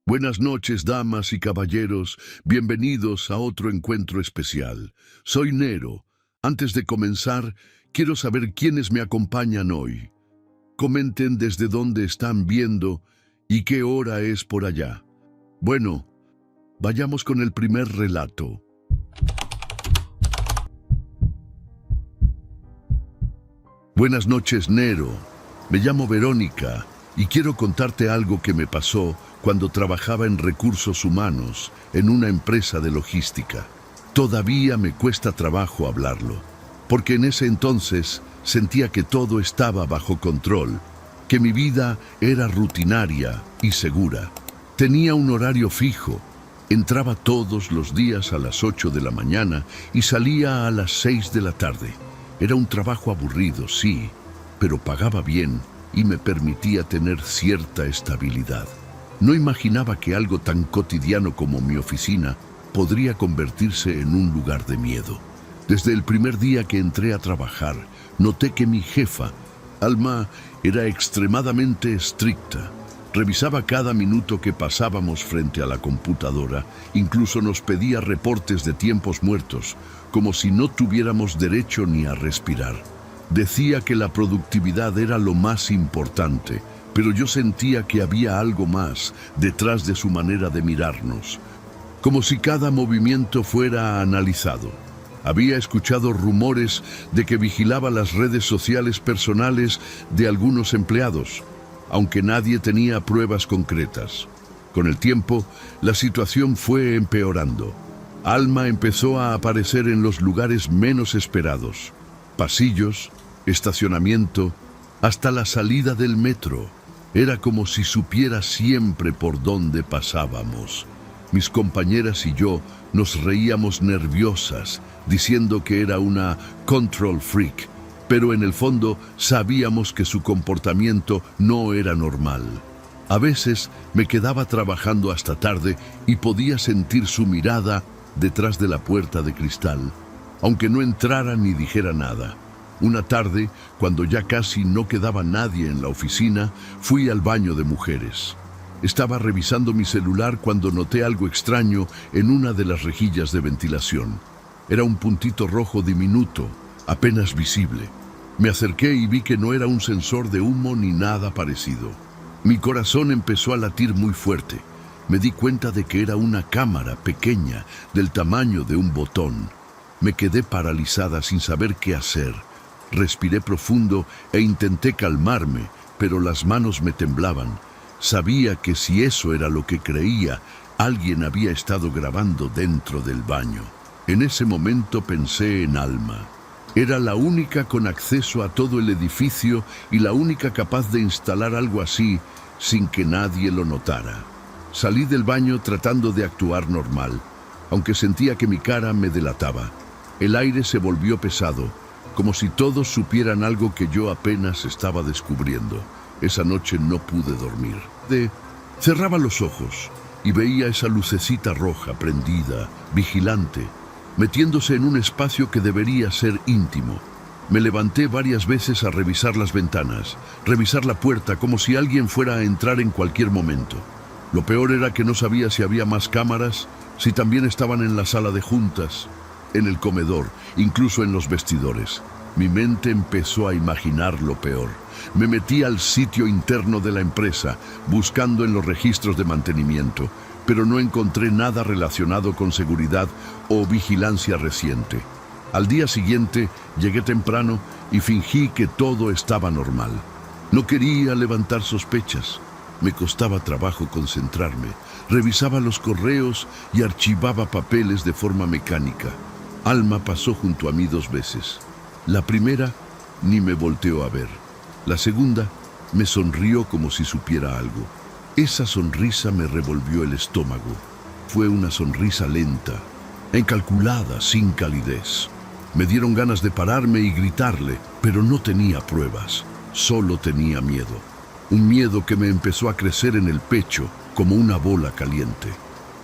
Buenas noches, damas y caballeros. Bienvenidos a otro encuentro especial. Soy Nero. Antes de comenzar, quiero saber quiénes me acompañan hoy. Comenten desde dónde están viendo y qué hora es por allá. Bueno, vayamos con el primer relato. Buenas noches, Nero. Me llamo Verónica y quiero contarte algo que me pasó cuando trabajaba en recursos humanos en una empresa de logística. Todavía me cuesta trabajo hablarlo, porque en ese entonces sentía que todo estaba bajo control, que mi vida era rutinaria y segura. Tenía un horario fijo, entraba todos los días a las 8 de la mañana y salía a las 6 de la tarde. Era un trabajo aburrido, sí, pero pagaba bien y me permitía tener cierta estabilidad. No imaginaba que algo tan cotidiano como mi oficina podría convertirse en un lugar de miedo. Desde el primer día que entré a trabajar, noté que mi jefa, Alma, era extremadamente estricta. Revisaba cada minuto que pasábamos frente a la computadora, incluso nos pedía reportes de tiempos muertos, como si no tuviéramos derecho ni a respirar. Decía que la productividad era lo más importante, pero yo sentía que había algo más detrás de su manera de mirarnos, como si cada movimiento fuera analizado. Había escuchado rumores de que vigilaba las redes sociales personales de algunos empleados, aunque nadie tenía pruebas concretas. Con el tiempo, la situación fue empeorando. Alma empezó a aparecer en los lugares menos esperados: pasillos, estacionamiento, hasta la salida del metro. Era como si supiera siempre por dónde pasábamos. Mis compañeras y yo nos reíamos nerviosas, diciendo que era una control freak, pero en el fondo sabíamos que su comportamiento no era normal. A veces me quedaba trabajando hasta tarde y podía sentir su mirada detrás de la puerta de cristal, aunque no entrara ni dijera nada. Una tarde, cuando ya casi no quedaba nadie en la oficina, fui al baño de mujeres. Estaba revisando mi celular cuando noté algo extraño en una de las rejillas de ventilación. Era un puntito rojo diminuto, apenas visible. Me acerqué y vi que no era un sensor de humo ni nada parecido. Mi corazón empezó a latir muy fuerte. Me di cuenta de que era una cámara pequeña, del tamaño de un botón. Me quedé paralizada sin saber qué hacer. Respiré profundo e intenté calmarme, pero las manos me temblaban. Sabía que si eso era lo que creía, alguien había estado grabando dentro del baño. En ese momento pensé en Alma. Era la única con acceso a todo el edificio y la única capaz de instalar algo así sin que nadie lo notara. Salí del baño tratando de actuar normal, aunque sentía que mi cara me delataba. El aire se volvió pesado, como si todos supieran algo que yo apenas estaba descubriendo. Esa noche no pude dormir. Cerraba los ojos y veía esa lucecita roja prendida, vigilante, metiéndose en un espacio que debería ser íntimo. Me levanté varias veces a revisar las ventanas, revisar la puerta, como si alguien fuera a entrar en cualquier momento. Lo peor era que no sabía si había más cámaras, si también estaban en la sala de juntas, en el comedor, incluso en los vestidores. Mi mente empezó a imaginar lo peor. Me metí al sitio interno de la empresa, buscando en los registros de mantenimiento, pero no encontré nada relacionado con seguridad o vigilancia reciente. Al día siguiente llegué temprano y fingí que todo estaba normal. No quería levantar sospechas. Me costaba trabajo concentrarme. Revisaba los correos y archivaba papeles de forma mecánica. Alma pasó junto a mí 2 veces. La primera, ni me volteó a ver. La segunda, me sonrió como si supiera algo. Esa sonrisa me revolvió el estómago. Fue una sonrisa lenta, incalculada, sin calidez. Me dieron ganas de pararme y gritarle, pero no tenía pruebas. Solo tenía miedo. Un miedo que me empezó a crecer en el pecho como una bola caliente.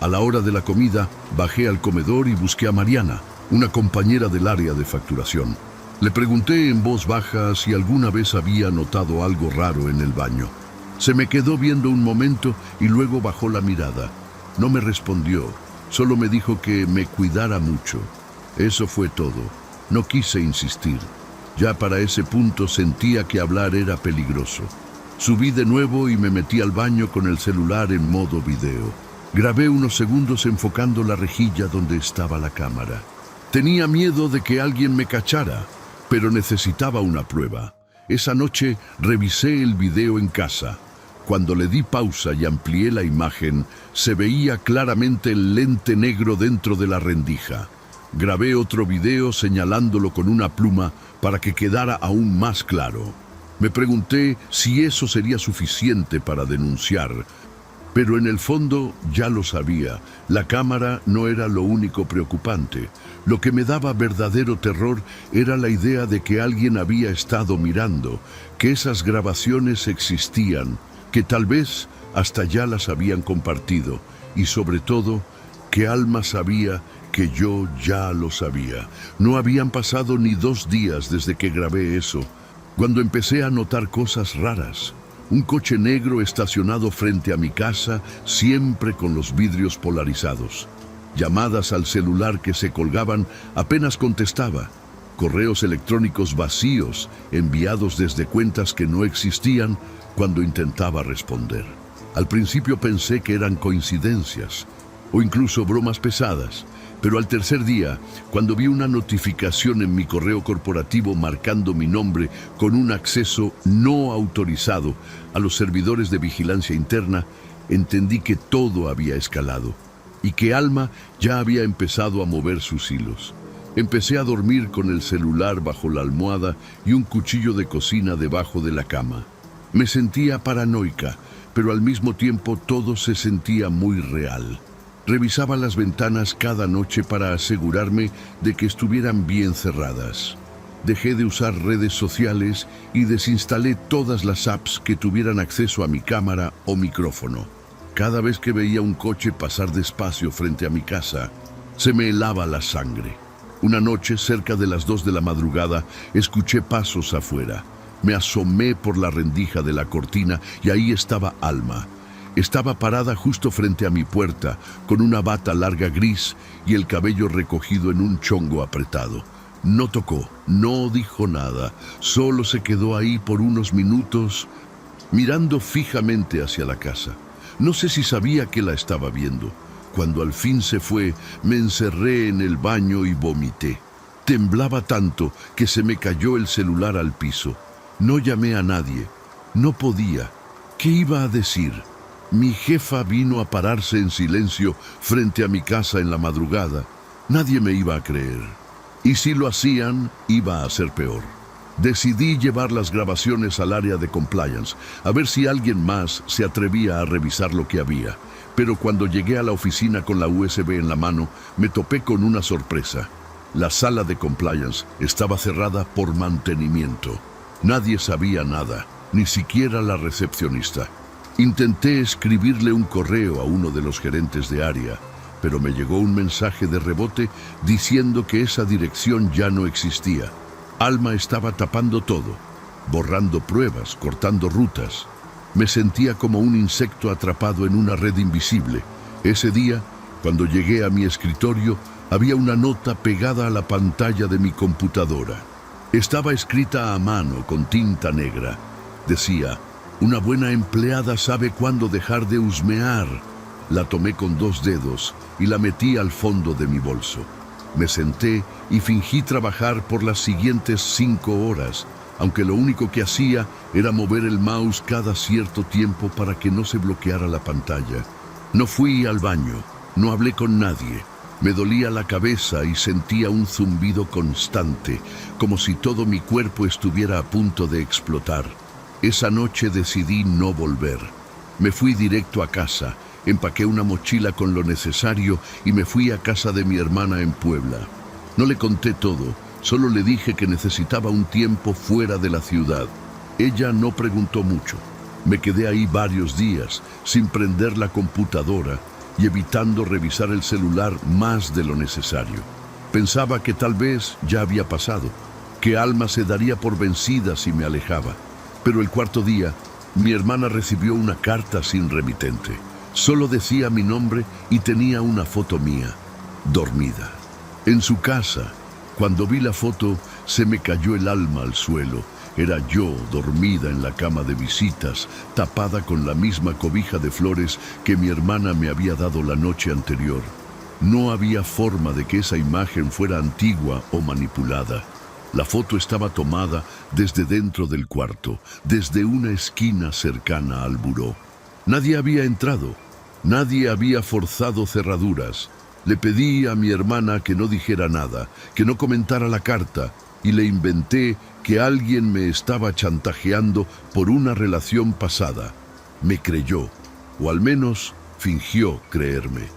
A la hora de la comida, bajé al comedor y busqué a Mariana, una compañera del área de facturación. Le pregunté en voz baja si alguna vez había notado algo raro en el baño. Se me quedó viendo un momento y luego bajó la mirada. No me respondió, solo me dijo que me cuidara mucho. Eso fue todo. No quise insistir. Ya para ese punto sentía que hablar era peligroso. Subí de nuevo y me metí al baño con el celular en modo video. Grabé unos segundos enfocando la rejilla donde estaba la cámara. Tenía miedo de que alguien me cachara, pero necesitaba una prueba. Esa noche revisé el video en casa. Cuando le di pausa y amplié la imagen, se veía claramente el lente negro dentro de la rendija. Grabé otro video señalándolo con una pluma para que quedara aún más claro. Me pregunté si eso sería suficiente para denunciar, pero en el fondo ya lo sabía. La cámara no era lo único preocupante. Lo que me daba verdadero terror era la idea de que alguien había estado mirando, que esas grabaciones existían, que tal vez hasta ya las habían compartido, y sobre todo, que Alma sabía que yo ya lo sabía. No habían pasado ni 2 días desde que grabé eso, cuando empecé a notar cosas raras. Un coche negro estacionado frente a mi casa, siempre con los vidrios polarizados. Llamadas al celular que se colgaban, apenas contestaba. Correos electrónicos vacíos, enviados desde cuentas que no existían, cuando intentaba responder. Al principio pensé que eran coincidencias, o incluso bromas pesadas, pero al tercer día, cuando vi una notificación en mi correo corporativo marcando mi nombre con un acceso no autorizado a los servidores de vigilancia interna, entendí que todo había escalado y que Alma ya había empezado a mover sus hilos. Empecé a dormir con el celular bajo la almohada y un cuchillo de cocina debajo de la cama. Me sentía paranoica, pero al mismo tiempo todo se sentía muy real. Revisaba las ventanas cada noche para asegurarme de que estuvieran bien cerradas. Dejé de usar redes sociales y desinstalé todas las apps que tuvieran acceso a mi cámara o micrófono. Cada vez que veía un coche pasar despacio frente a mi casa, se me helaba la sangre. Una noche, cerca de las 2 de la madrugada, escuché pasos afuera. Me asomé por la rendija de la cortina y ahí estaba Alma. Estaba parada justo frente a mi puerta, con una bata larga gris y el cabello recogido en un chongo apretado. No tocó, no dijo nada, solo se quedó ahí por unos minutos, mirando fijamente hacia la casa. No sé si sabía que la estaba viendo. Cuando al fin se fue, me encerré en el baño y vomité. Temblaba tanto que se me cayó el celular al piso. No llamé a nadie. No podía. ¿Qué iba a decir? Mi jefa vino a pararse en silencio frente a mi casa en la madrugada. Nadie me iba a creer. Y si lo hacían, iba a ser peor. Decidí llevar las grabaciones al área de compliance, a ver si alguien más se atrevía a revisar lo que había. Pero cuando llegué a la oficina con la USB en la mano, me topé con una sorpresa. La sala de compliance estaba cerrada por mantenimiento. Nadie sabía nada, ni siquiera la recepcionista. Intenté escribirle un correo a uno de los gerentes de área, pero me llegó un mensaje de rebote diciendo que esa dirección ya no existía. Alma estaba tapando todo, borrando pruebas, cortando rutas. Me sentía como un insecto atrapado en una red invisible. Ese día, cuando llegué a mi escritorio, había una nota pegada a la pantalla de mi computadora. Estaba escrita a mano con tinta negra. Decía: una buena empleada sabe cuándo dejar de husmear. La tomé con 2 dedos y la metí al fondo de mi bolso. Me senté y fingí trabajar por las siguientes 5 horas, aunque lo único que hacía era mover el mouse cada cierto tiempo para que no se bloqueara la pantalla. No fui al baño, no hablé con nadie. Me dolía la cabeza y sentía un zumbido constante, como si todo mi cuerpo estuviera a punto de explotar. Esa noche decidí no volver. Me fui directo a casa, empaqué una mochila con lo necesario y me fui a casa de mi hermana en Puebla. No le conté todo, solo le dije que necesitaba un tiempo fuera de la ciudad. Ella no preguntó mucho. Me quedé ahí varios días, sin prender la computadora y evitando revisar el celular más de lo necesario. Pensaba que tal vez ya había pasado, que Alma se daría por vencida si me alejaba. Pero el 4.º día Mi hermana recibió una carta sin remitente. Solo decía mi nombre y tenía una foto mía, dormida. En su casa, cuando vi la foto, se me cayó el alma al suelo. Era yo, dormida en la cama de visitas, tapada con la misma cobija de flores que mi hermana me había dado la noche anterior. No había forma de que esa imagen fuera antigua o manipulada. La foto estaba tomada desde dentro del cuarto, desde una esquina cercana al buró. Nadie había entrado, nadie había forzado cerraduras. Le pedí a mi hermana que no dijera nada, que no comentara la carta, y le inventé que alguien me estaba chantajeando por una relación pasada. Me creyó, o al menos fingió creerme.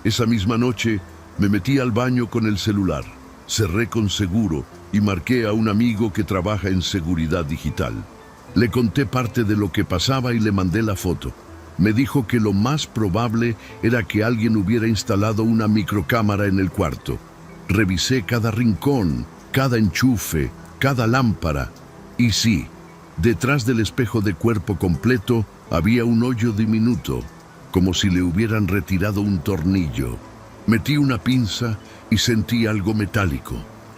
Esa misma noche me metí al baño con el celular, cerré con seguro y marqué a un amigo que trabaja en seguridad digital. Le conté parte de lo que pasaba y le mandé la foto. Me dijo que lo más probable era que alguien hubiera instalado una microcámara en el cuarto. Revisé cada rincón, cada enchufe, cada lámpara. Y sí, detrás del espejo de cuerpo completo había un hoyo diminuto, como si le hubieran retirado un tornillo. Metí una pinza y sentí algo metálico.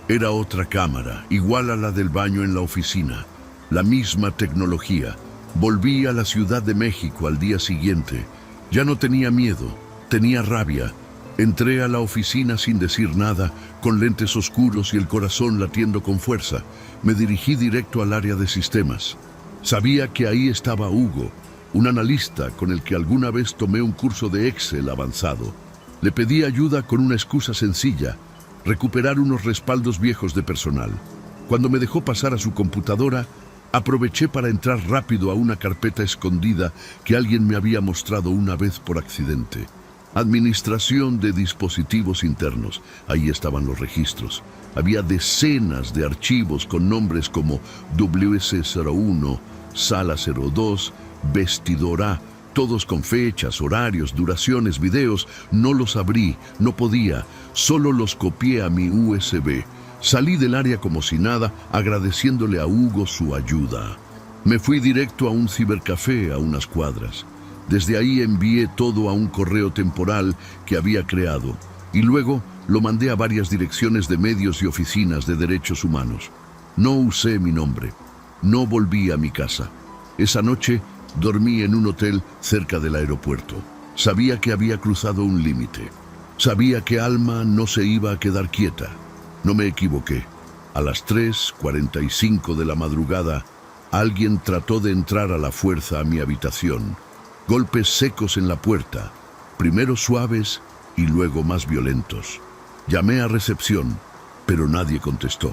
Era otra cámara, igual a la del baño en la oficina. La misma tecnología. Volví a la Ciudad de México al día siguiente. Ya no tenía miedo, tenía rabia. Entré a la oficina sin decir nada, con lentes oscuros y el corazón latiendo con fuerza. Me dirigí directo al área de sistemas. Sabía que ahí estaba Hugo, un analista con el que alguna vez tomé un curso de Excel avanzado. Le pedí ayuda con una excusa sencilla: recuperar unos respaldos viejos de personal. Cuando me dejó pasar a su computadora, aproveché para entrar rápido a una carpeta escondida que alguien me había mostrado una vez por accidente. Administración de dispositivos internos. Ahí estaban los registros. Había decenas de archivos con nombres como WC01, Sala 02, Vestidor A, todos con fechas, horarios, duraciones, videos. No los abrí, no podía, solo los copié a mi USB. Salí del área como si nada, agradeciéndole a Hugo su ayuda. Me fui directo a un cibercafé a unas cuadras. Desde ahí envié todo a un correo temporal que había creado y luego lo mandé a varias direcciones de medios y oficinas de derechos humanos. No usé mi nombre. No volví a mi casa. Esa noche dormí en un hotel cerca del aeropuerto. Sabía que había cruzado un límite. Sabía que Alma no se iba a quedar quieta. No me equivoqué. A las 3:45 de la madrugada, alguien trató de entrar a la fuerza a mi habitación. Golpes secos en la puerta, primero suaves y luego más violentos. Llamé a recepción, pero nadie contestó.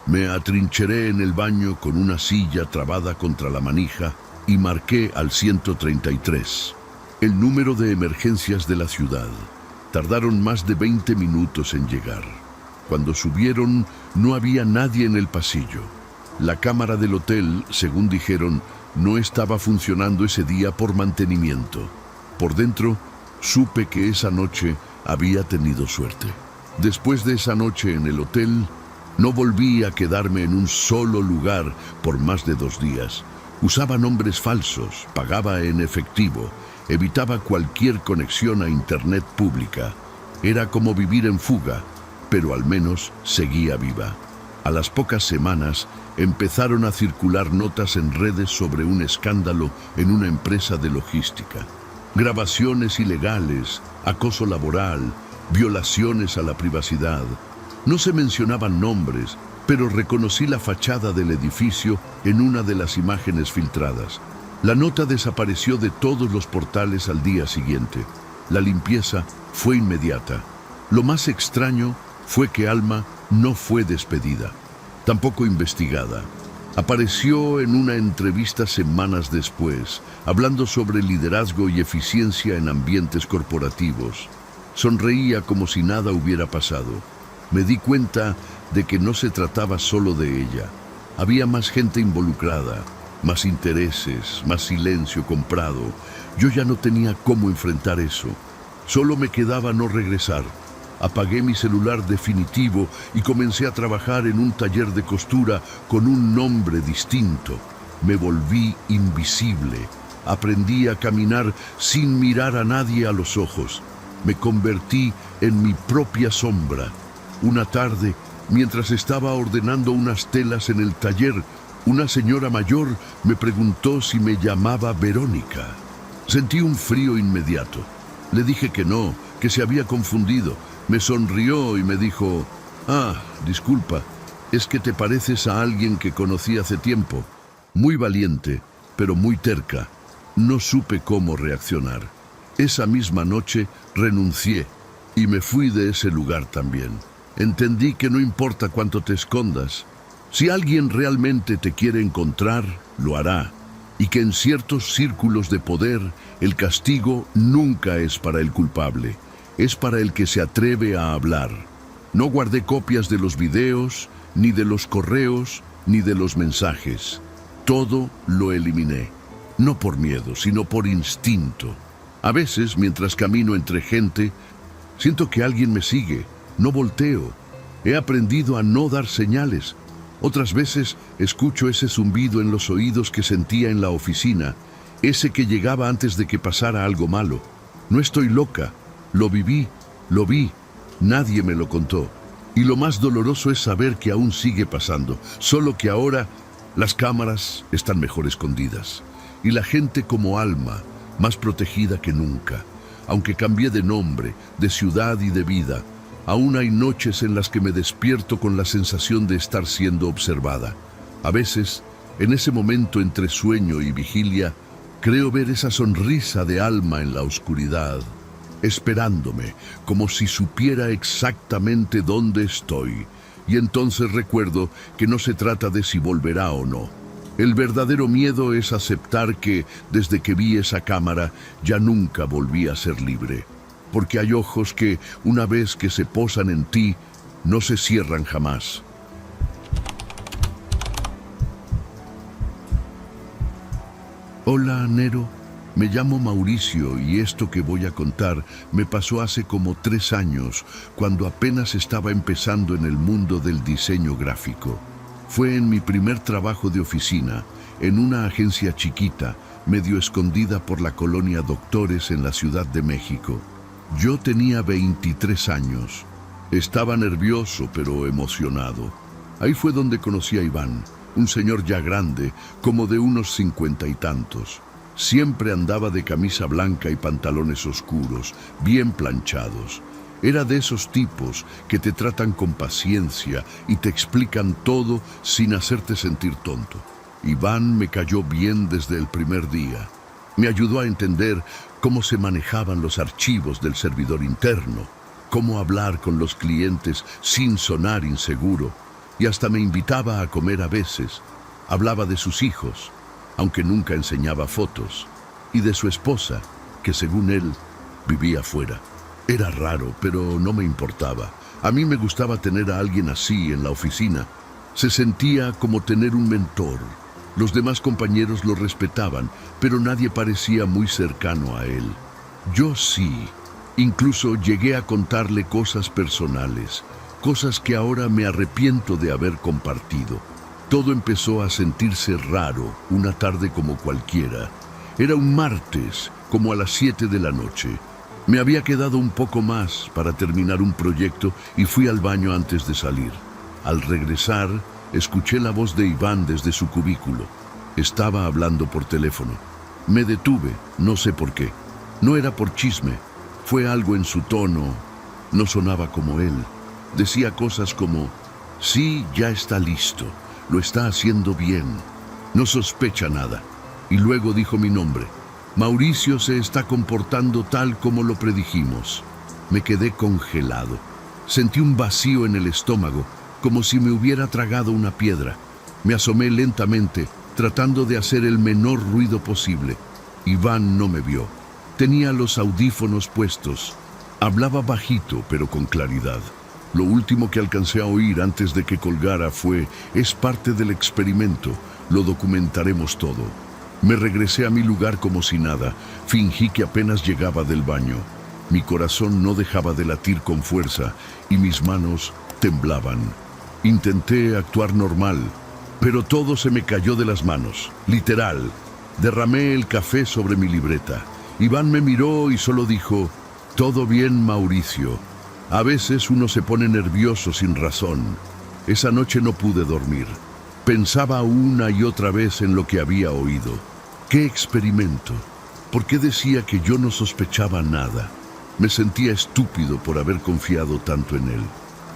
Me atrincheré en el baño con una silla trabada contra la manija y marqué al 133, el número de emergencias de la ciudad. Tardaron más de 20 minutos en llegar. Cuando subieron, no había nadie en el pasillo. La cámara del hotel, según dijeron, no estaba funcionando ese día por mantenimiento. Por dentro, supe que esa noche había tenido suerte. Después de esa noche en el hotel, no volví a quedarme en un solo lugar por más de 2 días. Usaba nombres falsos, pagaba en efectivo, evitaba cualquier conexión a internet pública. Era como vivir en fuga, pero al menos seguía viva. A las pocas semanas empezaron a circular notas en redes sobre un escándalo en una empresa de logística. Grabaciones ilegales, acoso laboral, violaciones a la privacidad. No se mencionaban nombres, pero reconocí la fachada del edificio en una de las imágenes filtradas. La nota desapareció de todos los portales al día siguiente. La limpieza fue inmediata. Lo más extraño fue que Alma no fue despedida, tampoco investigada. Apareció en una entrevista semanas después, hablando sobre liderazgo y eficiencia en ambientes corporativos. Sonreía como si nada hubiera pasado. Me di cuenta de que no se trataba solo de ella. Había más gente involucrada, más intereses, más silencio comprado. Yo ya no tenía cómo enfrentar eso. Solo me quedaba no regresar. Apagué mi celular definitivo y comencé a trabajar en un taller de costura con un nombre distinto. me volví invisible. Aprendí a caminar sin mirar a nadie a los ojos. Me convertí en mi propia sombra. Una tarde, mientras estaba ordenando unas telas en el taller, una señora mayor me preguntó si me llamaba Verónica. Sentí un frío inmediato. Le dije que no, que se había confundido. Me sonrió y me dijo: «Ah, disculpa, es que te pareces a alguien que conocí hace tiempo». Muy valiente, pero muy terca. No supe cómo reaccionar. Esa misma noche renuncié y me fui de ese lugar también. Entendí que no importa cuánto te escondas, si alguien realmente te quiere encontrar, lo hará, y que en ciertos círculos de poder el castigo nunca es para el culpable, es para el que se atreve a hablar. No guardé copias de los videos, ni de los correos, ni de los mensajes. Todo lo eliminé, no por miedo, sino por instinto. A veces, mientras camino entre gente, siento que alguien me sigue. No volteo. He aprendido a no dar señales. Otras veces escucho ese zumbido en los oídos que sentía en la oficina, ese que llegaba antes de que pasara algo malo. No estoy loca. Lo viví, lo vi. Nadie me lo contó. Y lo más doloroso es saber que aún sigue pasando, solo que ahora las cámaras están mejor escondidas. Y la gente como Alma, más protegida que nunca. Aunque cambié de nombre, de ciudad y de vida, aún hay noches en las que me despierto con la sensación de estar siendo observada. A veces, en ese momento entre sueño y vigilia, creo ver esa sonrisa de Alma en la oscuridad, esperándome, como si supiera exactamente dónde estoy. Y entonces recuerdo que no se trata de si volverá o no. El verdadero miedo es aceptar que, desde que vi esa cámara, ya nunca volví a ser libre. Porque hay ojos que, una vez que se posan en ti, no se cierran jamás. Hola, Nero. Me llamo Mauricio y esto que voy a contar me pasó hace como 3 años, cuando apenas estaba empezando en el mundo del diseño gráfico. Fue en mi primer trabajo de oficina, en una agencia chiquita, medio escondida por la colonia Doctores en la Ciudad de México. Yo tenía 23 años. Estaba nervioso pero emocionado. Ahí fue donde conocí a Iván, un señor ya grande, como de unos 50 y tantos. Siempre andaba de camisa blanca y pantalones oscuros, bien planchados. Era de esos tipos que te tratan con paciencia y te explican todo sin hacerte sentir tonto. Iván me cayó bien desde el primer día. Me ayudó a entender cómo se manejaban los archivos del servidor interno, cómo hablar con los clientes sin sonar inseguro, y hasta me invitaba a comer a veces. Hablaba de sus hijos, aunque nunca enseñaba fotos, y de su esposa, que según él, vivía fuera. Era raro, pero no me importaba. A mí me gustaba tener a alguien así en la oficina. Se sentía como tener un mentor. Los demás compañeros lo respetaban, pero nadie parecía muy cercano a él. Yo sí. Incluso llegué a contarle cosas personales, cosas que ahora me arrepiento de haber compartido. Todo empezó a sentirse raro una tarde como cualquiera. Era un martes, como a las 7 de la noche. Me había quedado un poco más para terminar un proyecto y fui al baño antes de salir. Al regresar, escuché la voz de Iván desde su cubículo. Estaba hablando por teléfono. Me detuve, no sé por qué. No era por chisme, fue algo en su tono. No sonaba como él. Decía cosas como: sí, ya está listo, lo está haciendo bien, no sospecha nada. Y luego dijo mi nombre. Mauricio se está comportando tal como lo predijimos. Me quedé congelado. Sentí un vacío en el estómago, como si me hubiera tragado una piedra. Me asomé lentamente, tratando de hacer el menor ruido posible. Iván no me vio. Tenía los audífonos puestos. Hablaba bajito, pero con claridad. Lo último que alcancé a oír antes de que colgara fue: es parte del experimento, lo documentaremos todo. Me regresé a mi lugar como si nada. Fingí que apenas llegaba del baño. Mi corazón no dejaba de latir con fuerza y mis manos temblaban. Intenté actuar normal, Pero todo se me cayó de las manos, literal. Derramé el café sobre mi libreta. Iván me miró y solo dijo: «Todo bien, Mauricio. A veces uno se pone nervioso sin razón». Esa noche no pude dormir. Pensaba una y otra vez en lo que había oído. ¿Qué experimento? ¿Por qué decía que yo no sospechaba nada? Me sentía estúpido por haber confiado tanto en él.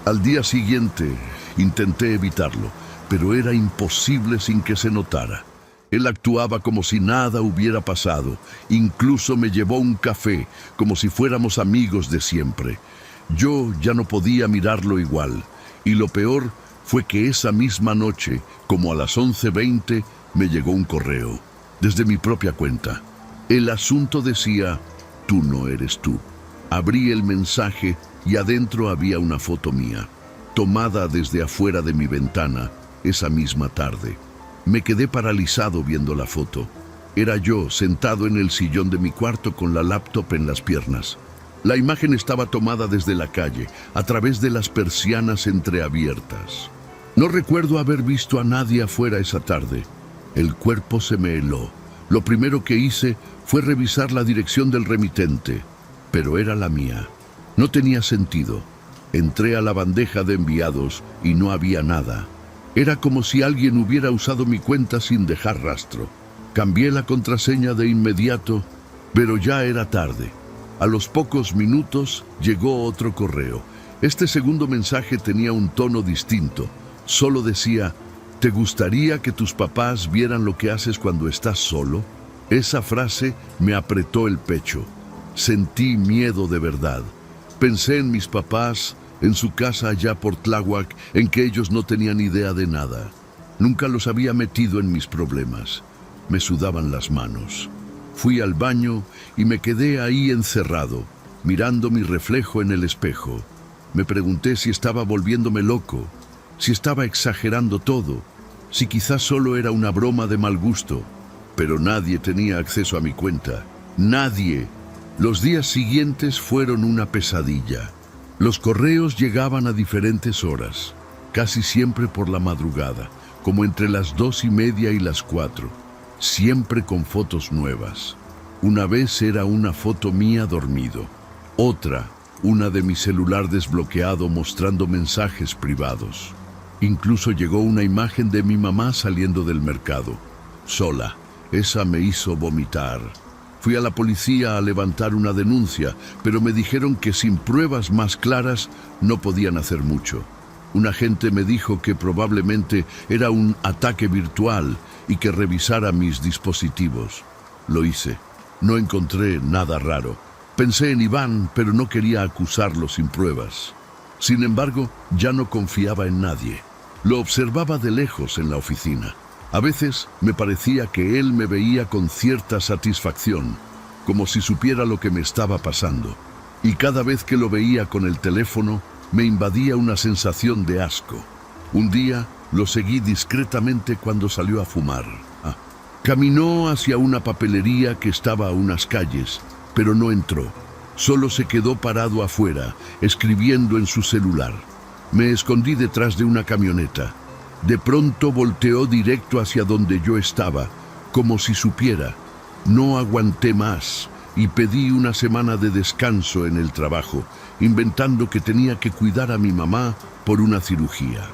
Al día siguiente intenté evitarlo, pero era imposible sin que se notara. Él actuaba como si nada hubiera pasado. Incluso me llevó un café, como si fuéramos amigos de siempre. Yo ya no podía mirarlo igual. Y lo peor fue que esa misma noche, como a las 11:20, me llegó un correo, desde mi propia cuenta. El asunto decía: «Tú no eres tú». Abrí el mensaje y adentro había una foto mía, tomada desde afuera de mi ventana esa misma tarde. Me quedé paralizado viendo la foto. Era yo sentado en el sillón de mi cuarto con la laptop en las piernas. La imagen estaba tomada desde la calle, a través de las persianas entreabiertas. No recuerdo haber visto a nadie afuera esa tarde. El cuerpo se me heló. Lo primero que hice fue revisar la dirección del remitente, pero era la mía. No tenía sentido. Entré a la bandeja de enviados y no había nada. Era como si alguien hubiera usado mi cuenta sin dejar rastro. Cambié la contraseña de inmediato, pero ya era tarde. A los pocos minutos llegó otro correo. Este segundo mensaje tenía un tono distinto. Solo decía: «¿Te gustaría que tus papás vieran lo que haces cuando estás solo?». Esa frase me apretó el pecho. Sentí miedo de verdad. Pensé en mis papás, en su casa allá por Tláhuac, en que ellos no tenían idea de nada. Nunca los había metido en mis problemas. Me sudaban las manos. Fui al baño y me quedé ahí encerrado, mirando mi reflejo en el espejo. Me pregunté si estaba volviéndome loco, si estaba exagerando todo, si quizás solo era una broma de mal gusto. Pero nadie tenía acceso a mi cuenta. Nadie. Los días siguientes fueron una pesadilla. Los correos llegaban a diferentes horas, casi siempre por la madrugada, como entre las 2:30 y las 4, siempre con fotos nuevas. Una vez era una foto mía dormido, otra, una de mi celular desbloqueado mostrando mensajes privados. Incluso llegó una imagen de mi mamá saliendo del mercado, sola. Esa me hizo vomitar. Fui a la policía a levantar una denuncia, pero me dijeron que sin pruebas más claras no podían hacer mucho. Un agente me dijo que probablemente era un ataque virtual y que revisara mis dispositivos. Lo hice. No encontré nada raro. Pensé en Iván, pero no quería acusarlo sin pruebas. Sin embargo, ya no confiaba en nadie. Lo observaba de lejos en la oficina. A veces me parecía que él me veía con cierta satisfacción, como si supiera lo que me estaba pasando. Y cada vez que lo veía con el teléfono, me invadía una sensación de asco. Un día lo seguí discretamente cuando salió a fumar. Caminó hacia una papelería que estaba a unas calles, pero no entró. Solo se quedó parado afuera, escribiendo en su celular. Me escondí detrás de una camioneta. De pronto volteó directo hacia donde yo estaba, como si supiera. No aguanté más y pedí una semana de descanso en el trabajo, inventando que tenía que cuidar a mi mamá por una cirugía.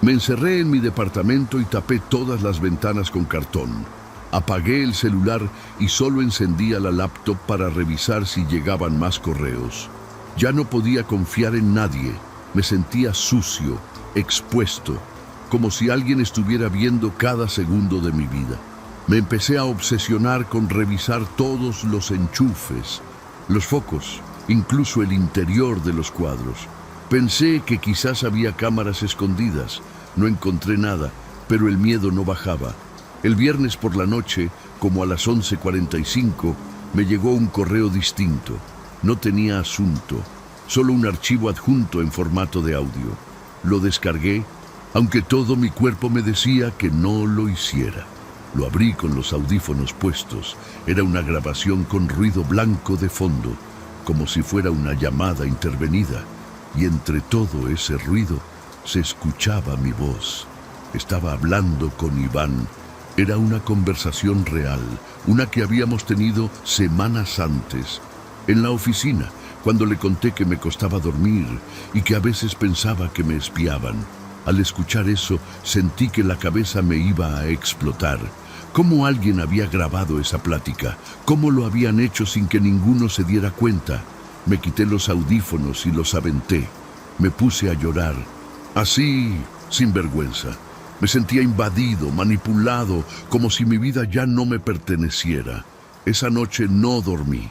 Me encerré en mi departamento y tapé todas las ventanas con cartón. Apagué el celular y solo encendía la laptop para revisar si llegaban más correos. Ya no podía confiar en nadie. Me sentía sucio, expuesto, como si alguien estuviera viendo cada segundo de mi vida. Me empecé a obsesionar con revisar todos los enchufes, los focos, incluso el interior de los cuadros. Pensé que quizás había cámaras escondidas. No encontré nada, pero el miedo no bajaba. El viernes por la noche, como a las 11:45, me llegó un correo distinto. No tenía asunto, solo un archivo adjunto en formato de audio. Lo descargué, aunque todo mi cuerpo me decía que no lo hiciera. Lo abrí con los audífonos puestos. Era una grabación con ruido blanco de fondo, como si fuera una llamada intervenida. Y entre todo ese ruido se escuchaba mi voz. Estaba hablando con Iván. Era una conversación real, una que habíamos tenido semanas antes, en la oficina, cuando le conté que me costaba dormir y que a veces pensaba que me espiaban. Al escuchar eso, sentí que la cabeza me iba a explotar. ¿Cómo alguien había grabado esa plática? ¿Cómo lo habían hecho sin que ninguno se diera cuenta? Me quité los audífonos y los aventé. Me puse a llorar, así, sin vergüenza. Me sentía invadido, manipulado, como si mi vida ya no me perteneciera. Esa noche no dormí,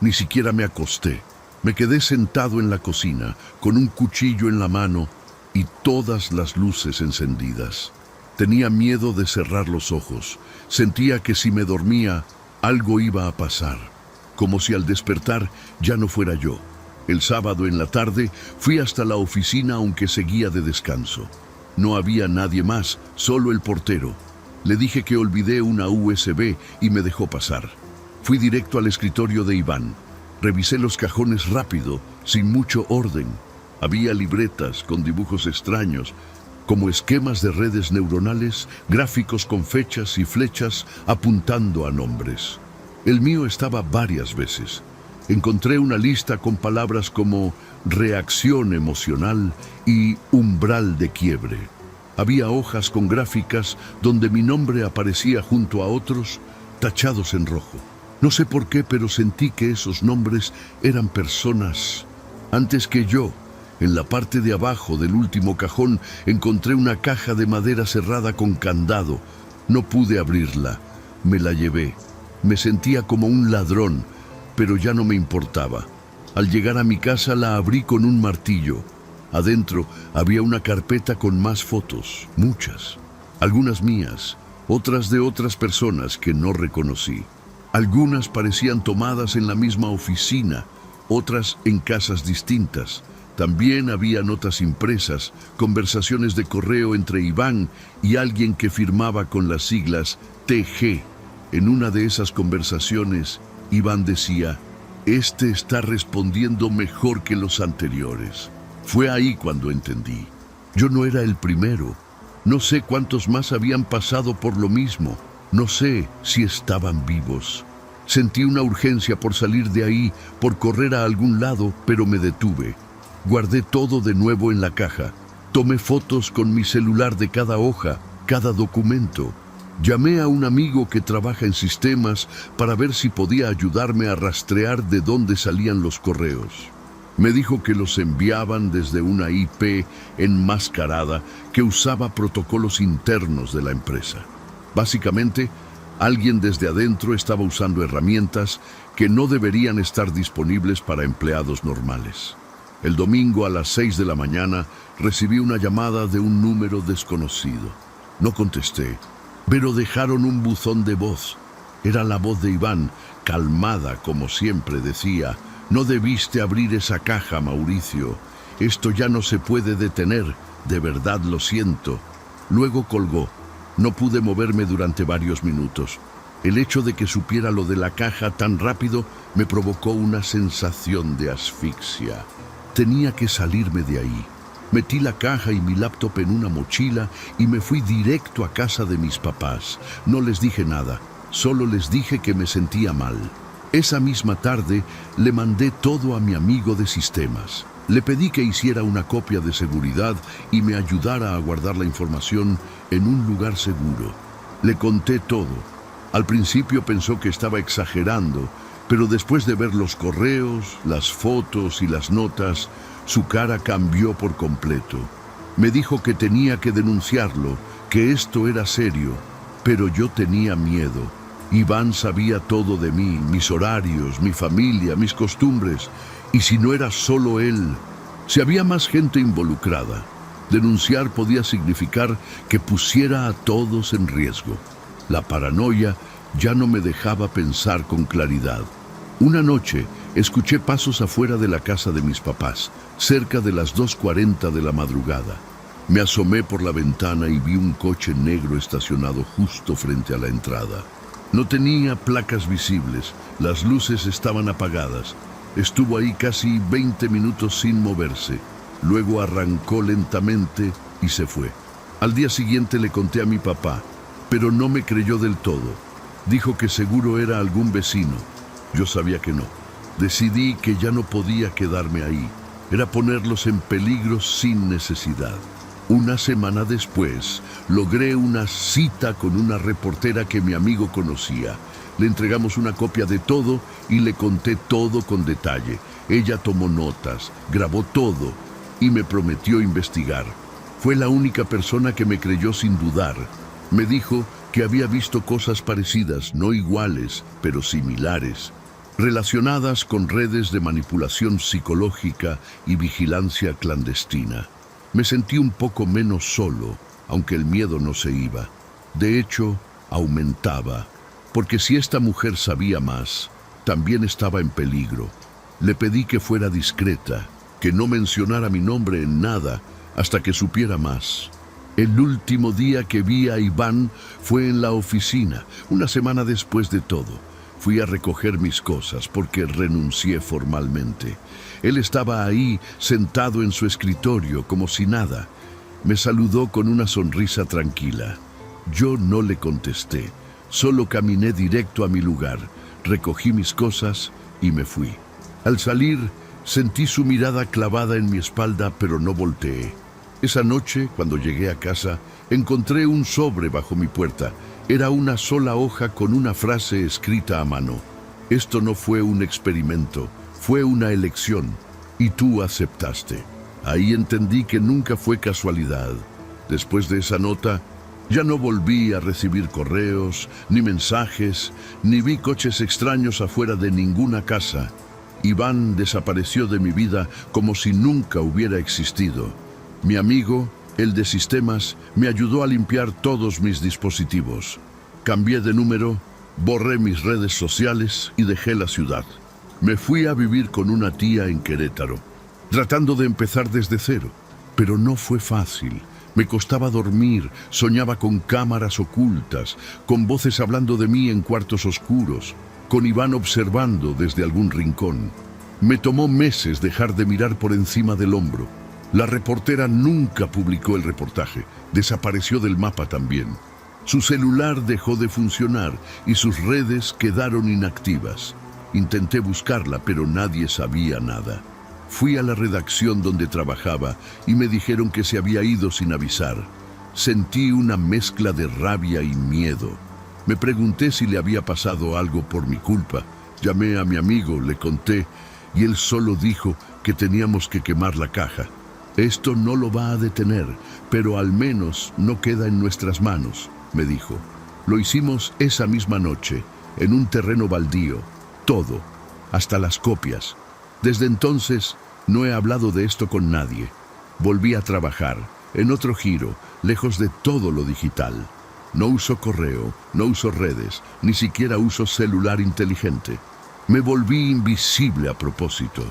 ni siquiera me acosté. Me quedé sentado en la cocina, con un cuchillo en la mano y todas las luces encendidas. Tenía miedo de cerrar los ojos. Sentía que si me dormía, algo iba a pasar, como si al despertar ya no fuera yo. El sábado en la tarde fui hasta la oficina aunque seguía de descanso. No había nadie más, solo el portero. Le dije que olvidé una USB y me dejó pasar. Fui directo al escritorio de Iván. Revisé los cajones rápido, sin mucho orden. Había libretas con dibujos extraños, como esquemas de redes neuronales, gráficos con fechas y flechas apuntando a nombres. El mío estaba varias veces. Encontré una lista con palabras como reacción emocional y umbral de quiebre. Había hojas con gráficas donde mi nombre aparecía junto a otros, tachados en rojo. No sé por qué, pero sentí que esos nombres eran personas antes que yo. En la parte de abajo del último cajón encontré una caja de madera cerrada con candado. No pude abrirla. Me la llevé. Me sentía como un ladrón, pero ya no me importaba. Al llegar a mi casa la abrí con un martillo. Adentro había una carpeta con más fotos, muchas. Algunas mías, otras de otras personas que no reconocí. Algunas parecían tomadas en la misma oficina, otras en casas distintas. También había notas impresas, conversaciones de correo entre Iván y alguien que firmaba con las siglas TG. En una de esas conversaciones, Iván decía: "Este está respondiendo mejor que los anteriores". Fue ahí cuando entendí. Yo no era el primero. No sé cuántos más habían pasado por lo mismo. No sé si estaban vivos. Sentí una urgencia por salir de ahí, por correr a algún lado, pero me detuve. Guardé todo de nuevo en la caja. Tomé fotos con mi celular de cada hoja, cada documento. Llamé a un amigo que trabaja en sistemas para ver si podía ayudarme a rastrear de dónde salían los correos. Me dijo que los enviaban desde una IP enmascarada que usaba protocolos internos de la empresa. Básicamente, alguien desde adentro estaba usando herramientas que no deberían estar disponibles para empleados normales. El domingo a las 6 de la mañana recibí una llamada de un número desconocido. No contesté, pero dejaron un buzón de voz. Era la voz de Iván, calmada como siempre. Decía: "No debiste abrir esa caja, Mauricio. Esto ya no se puede detener. De verdad lo siento". Luego colgó. No pude moverme durante varios minutos. El hecho de que supiera lo de la caja tan rápido me provocó una sensación de asfixia. Tenía que salirme de ahí. Metí la caja y mi laptop en una mochila y me fui directo a casa de mis papás. No les dije nada, solo les dije que me sentía mal. Esa misma tarde le mandé todo a mi amigo de sistemas. Le pedí que hiciera una copia de seguridad y me ayudara a guardar la información en un lugar seguro. Le conté todo. Al principio pensó que estaba exagerando, pero después de ver los correos, las fotos y las notas, su cara cambió por completo. Me dijo que tenía que denunciarlo, que esto era serio, pero yo tenía miedo. Iván sabía todo de mí, mis horarios, mi familia, mis costumbres, y si no era solo él, si había más gente involucrada, denunciar podía significar que pusiera a todos en riesgo. La paranoia ya no me dejaba pensar con claridad. Una noche escuché pasos afuera de la casa de mis papás, cerca de las 2:40 de la madrugada. Me asomé por la ventana y vi un coche negro estacionado justo frente a la entrada. No tenía placas visibles, las luces estaban apagadas. Estuvo ahí casi 20 minutos sin moverse. Luego arrancó lentamente y se fue. Al día siguiente le conté a mi papá, pero no me creyó del todo. Dijo que seguro era algún vecino. Yo sabía que no. Decidí que ya no podía quedarme ahí. Era ponerlos en peligro sin necesidad. Una semana después, logré una cita con una reportera que mi amigo conocía. Le entregamos una copia de todo y le conté todo con detalle. Ella tomó notas, grabó todo y me prometió investigar. Fue la única persona que me creyó sin dudar. Me dijo que había visto cosas parecidas, no iguales, pero similares, relacionadas con redes de manipulación psicológica y vigilancia clandestina. Me sentí un poco menos solo, aunque el miedo no se iba. De hecho, aumentaba, porque si esta mujer sabía más, también estaba en peligro. Le pedí que fuera discreta, que no mencionara mi nombre en nada hasta que supiera más. El último día que vi a Iván fue en la oficina, una semana después de todo. Fui a recoger mis cosas porque renuncié formalmente. Él estaba ahí, sentado en su escritorio, como si nada. Me saludó con una sonrisa tranquila. Yo no le contesté, solo caminé directo a mi lugar, recogí mis cosas y me fui. Al salir, sentí su mirada clavada en mi espalda, pero no volteé. Esa noche, cuando llegué a casa, encontré un sobre bajo mi puerta. Era una sola hoja con una frase escrita a mano. Esto no fue un experimento, fue una elección, y tú aceptaste. Ahí entendí que nunca fue casualidad. Después de esa nota, ya no volví a recibir correos, ni mensajes, ni vi coches extraños afuera de ninguna casa. Iván desapareció de mi vida como si nunca hubiera existido. Mi amigo, el de sistemas, me ayudó a limpiar todos mis dispositivos. Cambié de número, borré mis redes sociales y dejé la ciudad. Me fui a vivir con una tía en Querétaro, tratando de empezar desde cero. Pero no fue fácil. Me costaba dormir, soñaba con cámaras ocultas, con voces hablando de mí en cuartos oscuros, con Iván observando desde algún rincón. Me tomó meses dejar de mirar por encima del hombro. La reportera nunca publicó el reportaje, desapareció del mapa también. Su celular dejó de funcionar y sus redes quedaron inactivas. Intenté buscarla, pero nadie sabía nada. Fui a la redacción donde trabajaba y me dijeron que se había ido sin avisar. Sentí una mezcla de rabia y miedo. Me pregunté si le había pasado algo por mi culpa. Llamé a mi amigo, le conté, y él solo dijo que teníamos que quemar la caja. Esto no lo va a detener, pero al menos no queda en nuestras manos, me dijo. Lo hicimos esa misma noche, en un terreno baldío, todo, hasta las copias. Desde entonces no he hablado de esto con nadie. Volví a trabajar, en otro giro, lejos de todo lo digital. No uso correo, no uso redes, ni siquiera uso celular inteligente. Me volví invisible a propósito.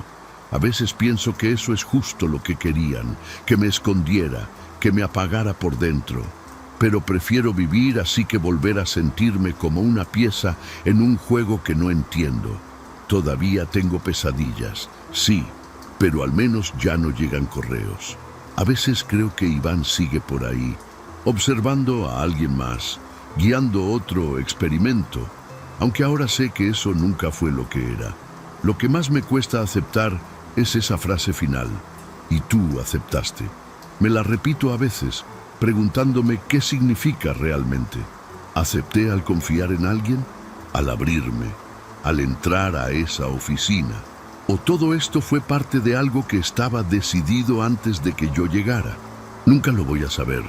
A veces pienso que eso es justo lo que querían, que me escondiera, que me apagara por dentro. Pero prefiero vivir así que volver a sentirme como una pieza en un juego que no entiendo. Todavía tengo pesadillas, sí, pero al menos ya no llegan correos. A veces creo que Iván sigue por ahí, observando a alguien más, guiando otro experimento, aunque ahora sé que eso nunca fue lo que era. Lo que más me cuesta aceptar es esa frase final, y tú aceptaste. Me la repito a veces, preguntándome qué significa realmente. ¿Acepté al confiar en alguien? ¿Al abrirme? ¿Al entrar a esa oficina? ¿O todo esto fue parte de algo que estaba decidido antes de que yo llegara? Nunca lo voy a saber,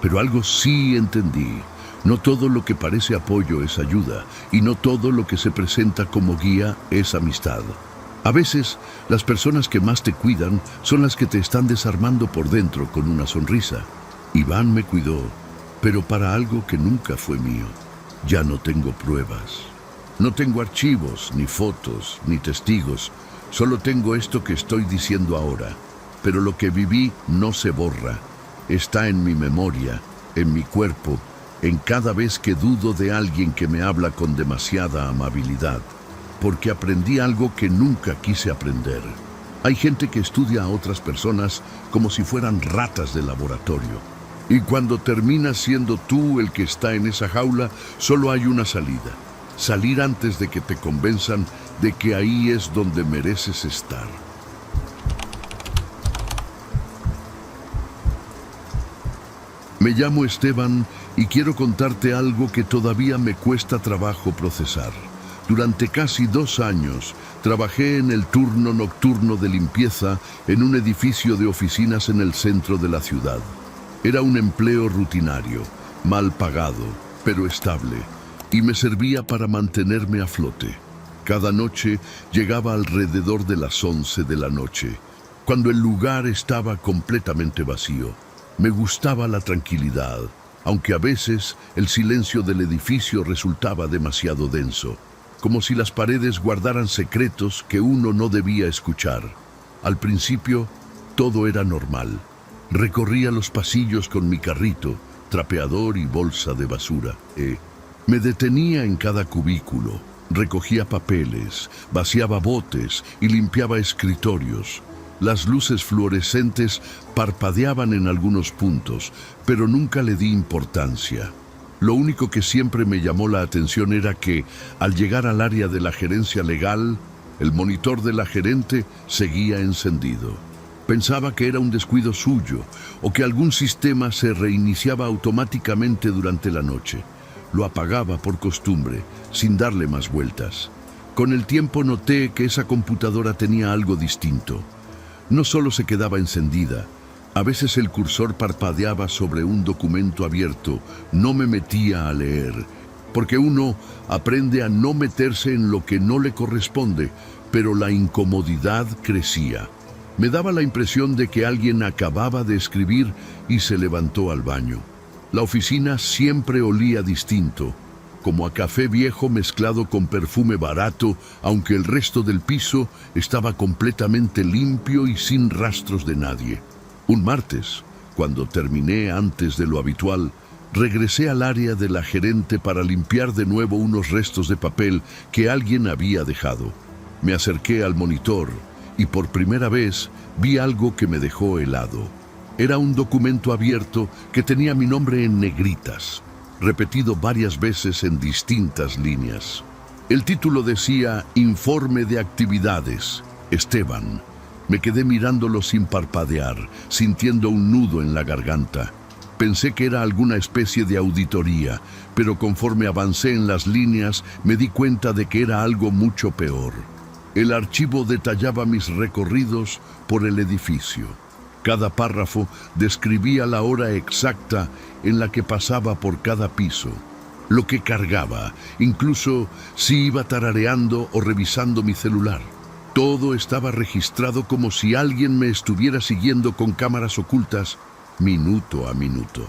pero algo sí entendí. No todo lo que parece apoyo es ayuda, y no todo lo que se presenta como guía es amistad. A veces, las personas que más te cuidan son las que te están desarmando por dentro con una sonrisa. Iván me cuidó, pero para algo que nunca fue mío. Ya no tengo pruebas. No tengo archivos, ni fotos, ni testigos. Solo tengo esto que estoy diciendo ahora. Pero lo que viví no se borra. Está en mi memoria, en mi cuerpo, en cada vez que dudo de alguien que me habla con demasiada amabilidad. Porque aprendí algo que nunca quise aprender. Hay gente que estudia a otras personas como si fueran ratas de laboratorio. Y cuando terminas siendo tú el que está en esa jaula, solo hay una salida. Salir antes de que te convenzan de que ahí es donde mereces estar. Me llamo Esteban y quiero contarte algo que todavía me cuesta trabajo procesar. Durante casi 2 años trabajé en el turno nocturno de limpieza en un edificio de oficinas en el centro de la ciudad. Era un empleo rutinario, mal pagado, pero estable, y me servía para mantenerme a flote. Cada noche llegaba alrededor de las 11 de la noche, cuando el lugar estaba completamente vacío. Me gustaba la tranquilidad, aunque a veces el silencio del edificio resultaba demasiado denso, como si las paredes guardaran secretos que uno no debía escuchar. Al principio, todo era normal. Recorría los pasillos con mi carrito, trapeador y bolsa de basura. Me detenía en cada cubículo, recogía papeles, vaciaba botes y limpiaba escritorios. Las luces fluorescentes parpadeaban en algunos puntos, pero nunca le di importancia. Lo único que siempre me llamó la atención era que, al llegar al área de la gerencia legal, el monitor de la gerente seguía encendido. Pensaba que era un descuido suyo o que algún sistema se reiniciaba automáticamente durante la noche. Lo apagaba por costumbre, sin darle más vueltas. Con el tiempo noté que esa computadora tenía algo distinto. No solo se quedaba encendida, a veces el cursor parpadeaba sobre un documento abierto. No me metía a leer, porque uno aprende a no meterse en lo que no le corresponde, pero la incomodidad crecía. Me daba la impresión de que alguien acababa de escribir y se levantó al baño. La oficina siempre olía distinto, como a café viejo mezclado con perfume barato, aunque el resto del piso estaba completamente limpio y sin rastros de nadie. Un martes, cuando terminé antes de lo habitual, regresé al área de la gerente para limpiar de nuevo unos restos de papel que alguien había dejado. Me acerqué al monitor y por primera vez vi algo que me dejó helado. Era un documento abierto que tenía mi nombre en negritas, repetido varias veces en distintas líneas. El título decía Informe de Actividades, Esteban. Me quedé mirándolo sin parpadear, sintiendo un nudo en la garganta. Pensé que era alguna especie de auditoría, pero conforme avancé en las líneas me di cuenta de que era algo mucho peor. El archivo detallaba mis recorridos por el edificio. Cada párrafo describía la hora exacta en la que pasaba por cada piso, lo que cargaba, incluso si iba tarareando o revisando mi celular. Todo estaba registrado como si alguien me estuviera siguiendo con cámaras ocultas, minuto a minuto.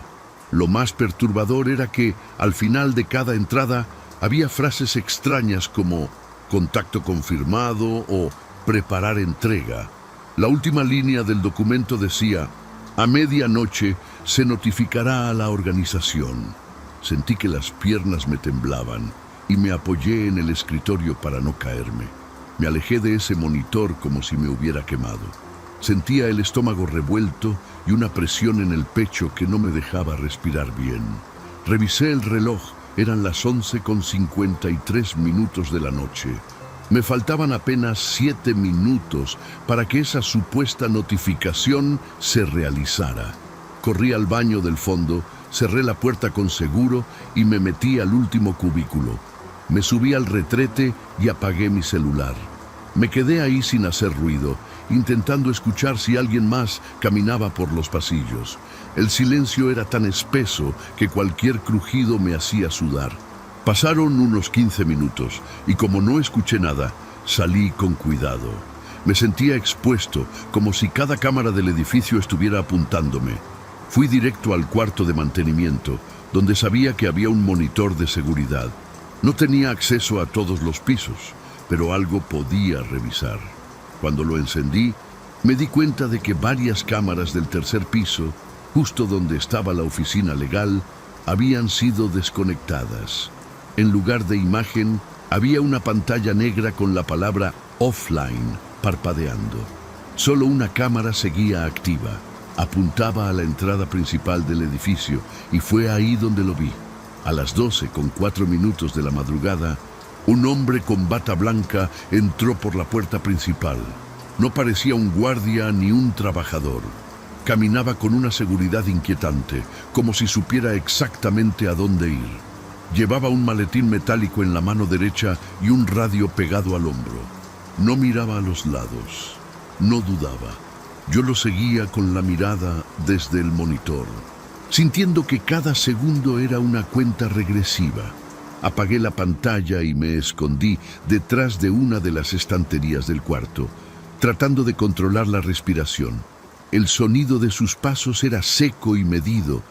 Lo más perturbador era que, al final de cada entrada, había frases extrañas como contacto confirmado o preparar entrega. La última línea del documento decía, a medianoche se notificará a la organización. Sentí que las piernas me temblaban y me apoyé en el escritorio para no caerme. Me alejé de ese monitor como si me hubiera quemado. Sentía el estómago revuelto y una presión en el pecho que no me dejaba respirar bien. Revisé el reloj, eran las 11:53 de la noche. Me faltaban apenas 7 minutos para que esa supuesta notificación se realizara. Corrí al baño del fondo, cerré la puerta con seguro y me metí al último cubículo. Me subí al retrete y apagué mi celular. Me quedé ahí sin hacer ruido, intentando escuchar si alguien más caminaba por los pasillos. El silencio era tan espeso que cualquier crujido me hacía sudar. Pasaron unos 15 minutos y como no escuché nada, salí con cuidado. Me sentía expuesto, como si cada cámara del edificio estuviera apuntándome. Fui directo al cuarto de mantenimiento, donde sabía que había un monitor de seguridad. No tenía acceso a todos los pisos, pero algo podía revisar. Cuando lo encendí, me di cuenta de que varias cámaras del tercer piso, justo donde estaba la oficina legal, habían sido desconectadas. En lugar de imagen, había una pantalla negra con la palabra offline parpadeando. Solo una cámara seguía activa. Apuntaba a la entrada principal del edificio y fue ahí donde lo vi. A las 12:04 de la madrugada, un hombre con bata blanca entró por la puerta principal. No parecía un guardia ni un trabajador. Caminaba con una seguridad inquietante, como si supiera exactamente a dónde ir. Llevaba un maletín metálico en la mano derecha y un radio pegado al hombro. No miraba a los lados. No dudaba. Yo lo seguía con la mirada desde el monitor, sintiendo que cada segundo era una cuenta regresiva. Apagué la pantalla y me escondí detrás de una de las estanterías del cuarto, tratando de controlar la respiración. El sonido de sus pasos era seco y medido,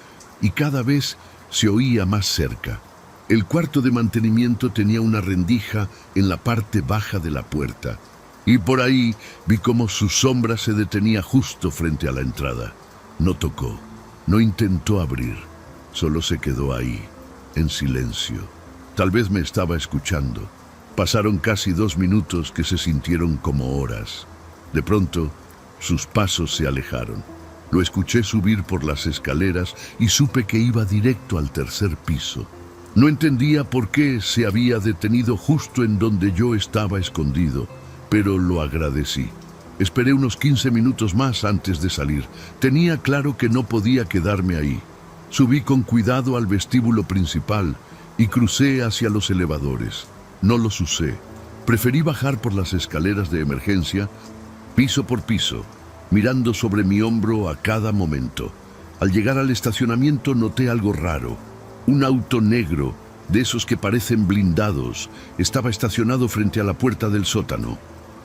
y cada vez se oía más cerca. El cuarto de mantenimiento tenía una rendija en la parte baja de la puerta, y por ahí vi cómo su sombra se detenía justo frente a la entrada. No tocó, no intentó abrir, solo se quedó ahí, en silencio. Tal vez me estaba escuchando. Pasaron casi 2 minutos que se sintieron como horas. De pronto, sus pasos se alejaron. Lo escuché subir por las escaleras y supe que iba directo al 3er piso. No entendía por qué se había detenido justo en donde yo estaba escondido, pero lo agradecí. Esperé unos 15 minutos más antes de salir. Tenía claro que no podía quedarme ahí. Subí con cuidado al vestíbulo principal y crucé hacia los elevadores. No los usé. Preferí bajar por las escaleras de emergencia, piso por piso, mirando sobre mi hombro a cada momento. Al llegar al estacionamiento noté algo raro. Un auto negro, de esos que parecen blindados, estaba estacionado frente a la puerta del sótano.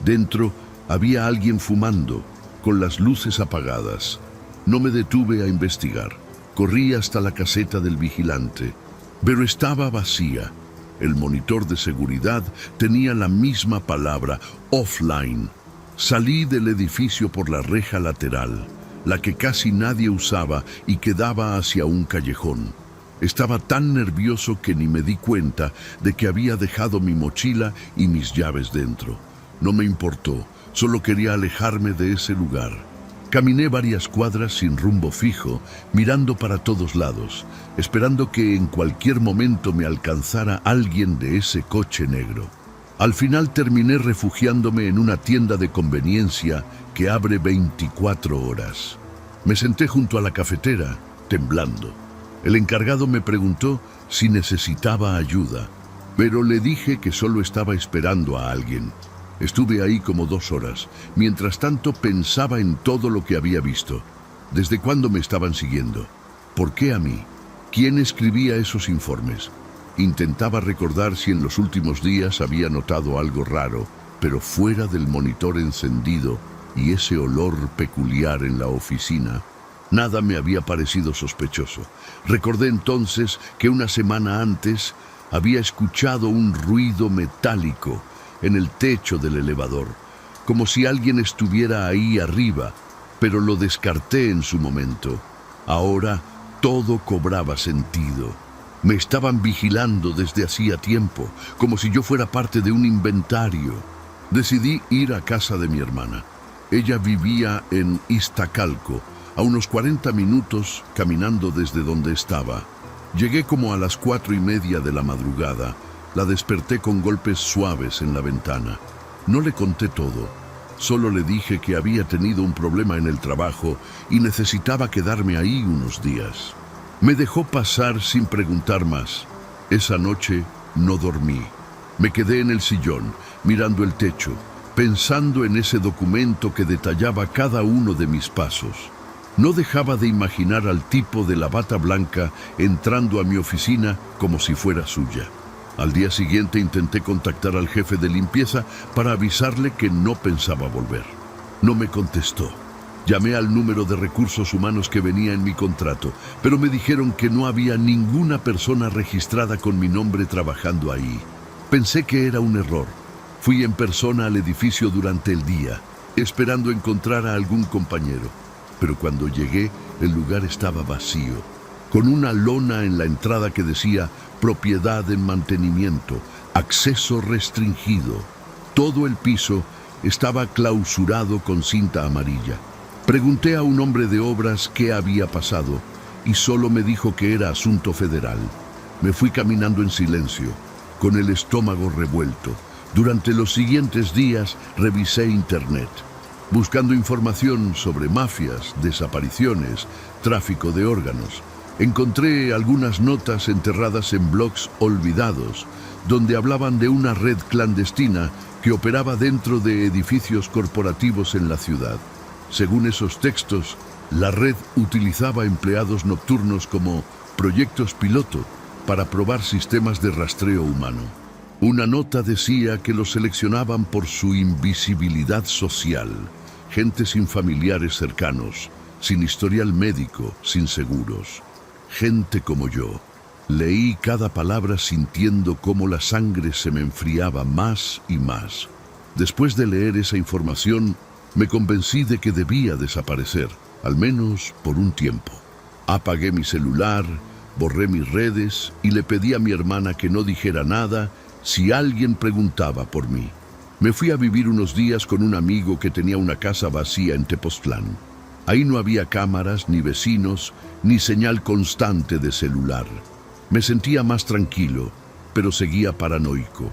Dentro había alguien fumando, con las luces apagadas. No me detuve a investigar. Corrí hasta la caseta del vigilante, pero estaba vacía. El monitor de seguridad tenía la misma palabra, offline. Salí del edificio por la reja lateral, la que casi nadie usaba y que daba hacia un callejón. Estaba tan nervioso que ni me di cuenta de que había dejado mi mochila y mis llaves dentro. No me importó, solo quería alejarme de ese lugar. Caminé varias cuadras sin rumbo fijo, mirando para todos lados, esperando que en cualquier momento me alcanzara alguien de ese coche negro. Al final terminé refugiándome en una tienda de conveniencia que abre 24 horas. Me senté junto a la cafetera, temblando. El encargado me preguntó si necesitaba ayuda, pero le dije que solo estaba esperando a alguien. Estuve ahí como 2 horas. Mientras tanto pensaba en todo lo que había visto. ¿Desde cuándo me estaban siguiendo? ¿Por qué a mí? ¿Quién escribía esos informes? Intentaba recordar si en los últimos días había notado algo raro, pero fuera del monitor encendido y ese olor peculiar en la oficina, nada me había parecido sospechoso. Recordé entonces que una semana antes había escuchado un ruido metálico en el techo del elevador, como si alguien estuviera ahí arriba, pero lo descarté en su momento. Ahora todo cobraba sentido. Me estaban vigilando desde hacía tiempo, como si yo fuera parte de un inventario. Decidí ir a casa de mi hermana. Ella vivía en Iztacalco, a unos 40 minutos caminando desde donde estaba. Llegué como a las 4:30 de la madrugada. La desperté con golpes suaves en la ventana. No le conté todo. Solo le dije que había tenido un problema en el trabajo y necesitaba quedarme ahí unos días. Me dejó pasar sin preguntar más. Esa noche no dormí. Me quedé en el sillón, mirando el techo, pensando en ese documento que detallaba cada uno de mis pasos. No dejaba de imaginar al tipo de la bata blanca entrando a mi oficina como si fuera suya. Al día siguiente intenté contactar al jefe de limpieza para avisarle que no pensaba volver. No me contestó. Llamé al número de recursos humanos que venía en mi contrato, pero me dijeron que no había ninguna persona registrada con mi nombre trabajando ahí. Pensé que era un error. Fui en persona al edificio durante el día, esperando encontrar a algún compañero. Pero cuando llegué, el lugar estaba vacío, con una lona en la entrada que decía propiedad en mantenimiento, acceso restringido. Todo el piso estaba clausurado con cinta amarilla. Pregunté a un hombre de obras qué había pasado y solo me dijo que era asunto federal. Me fui caminando en silencio, con el estómago revuelto. Durante los siguientes días revisé internet, buscando información sobre mafias, desapariciones, tráfico de órganos. Encontré algunas notas enterradas en blogs olvidados, donde hablaban de una red clandestina que operaba dentro de edificios corporativos en la ciudad. Según esos textos, la red utilizaba empleados nocturnos como proyectos piloto para probar sistemas de rastreo humano. Una nota decía que los seleccionaban por su invisibilidad social, gente sin familiares cercanos, sin historial médico, sin seguros. Gente como yo. Leí cada palabra sintiendo cómo la sangre se me enfriaba más y más. Después de leer esa información, me convencí de que debía desaparecer, al menos por un tiempo. Apagué mi celular, borré mis redes y le pedí a mi hermana que no dijera nada si alguien preguntaba por mí. Me fui a vivir unos días con un amigo que tenía una casa vacía en Tepoztlán. Ahí no había cámaras, ni vecinos, ni señal constante de celular. Me sentía más tranquilo, pero seguía paranoico.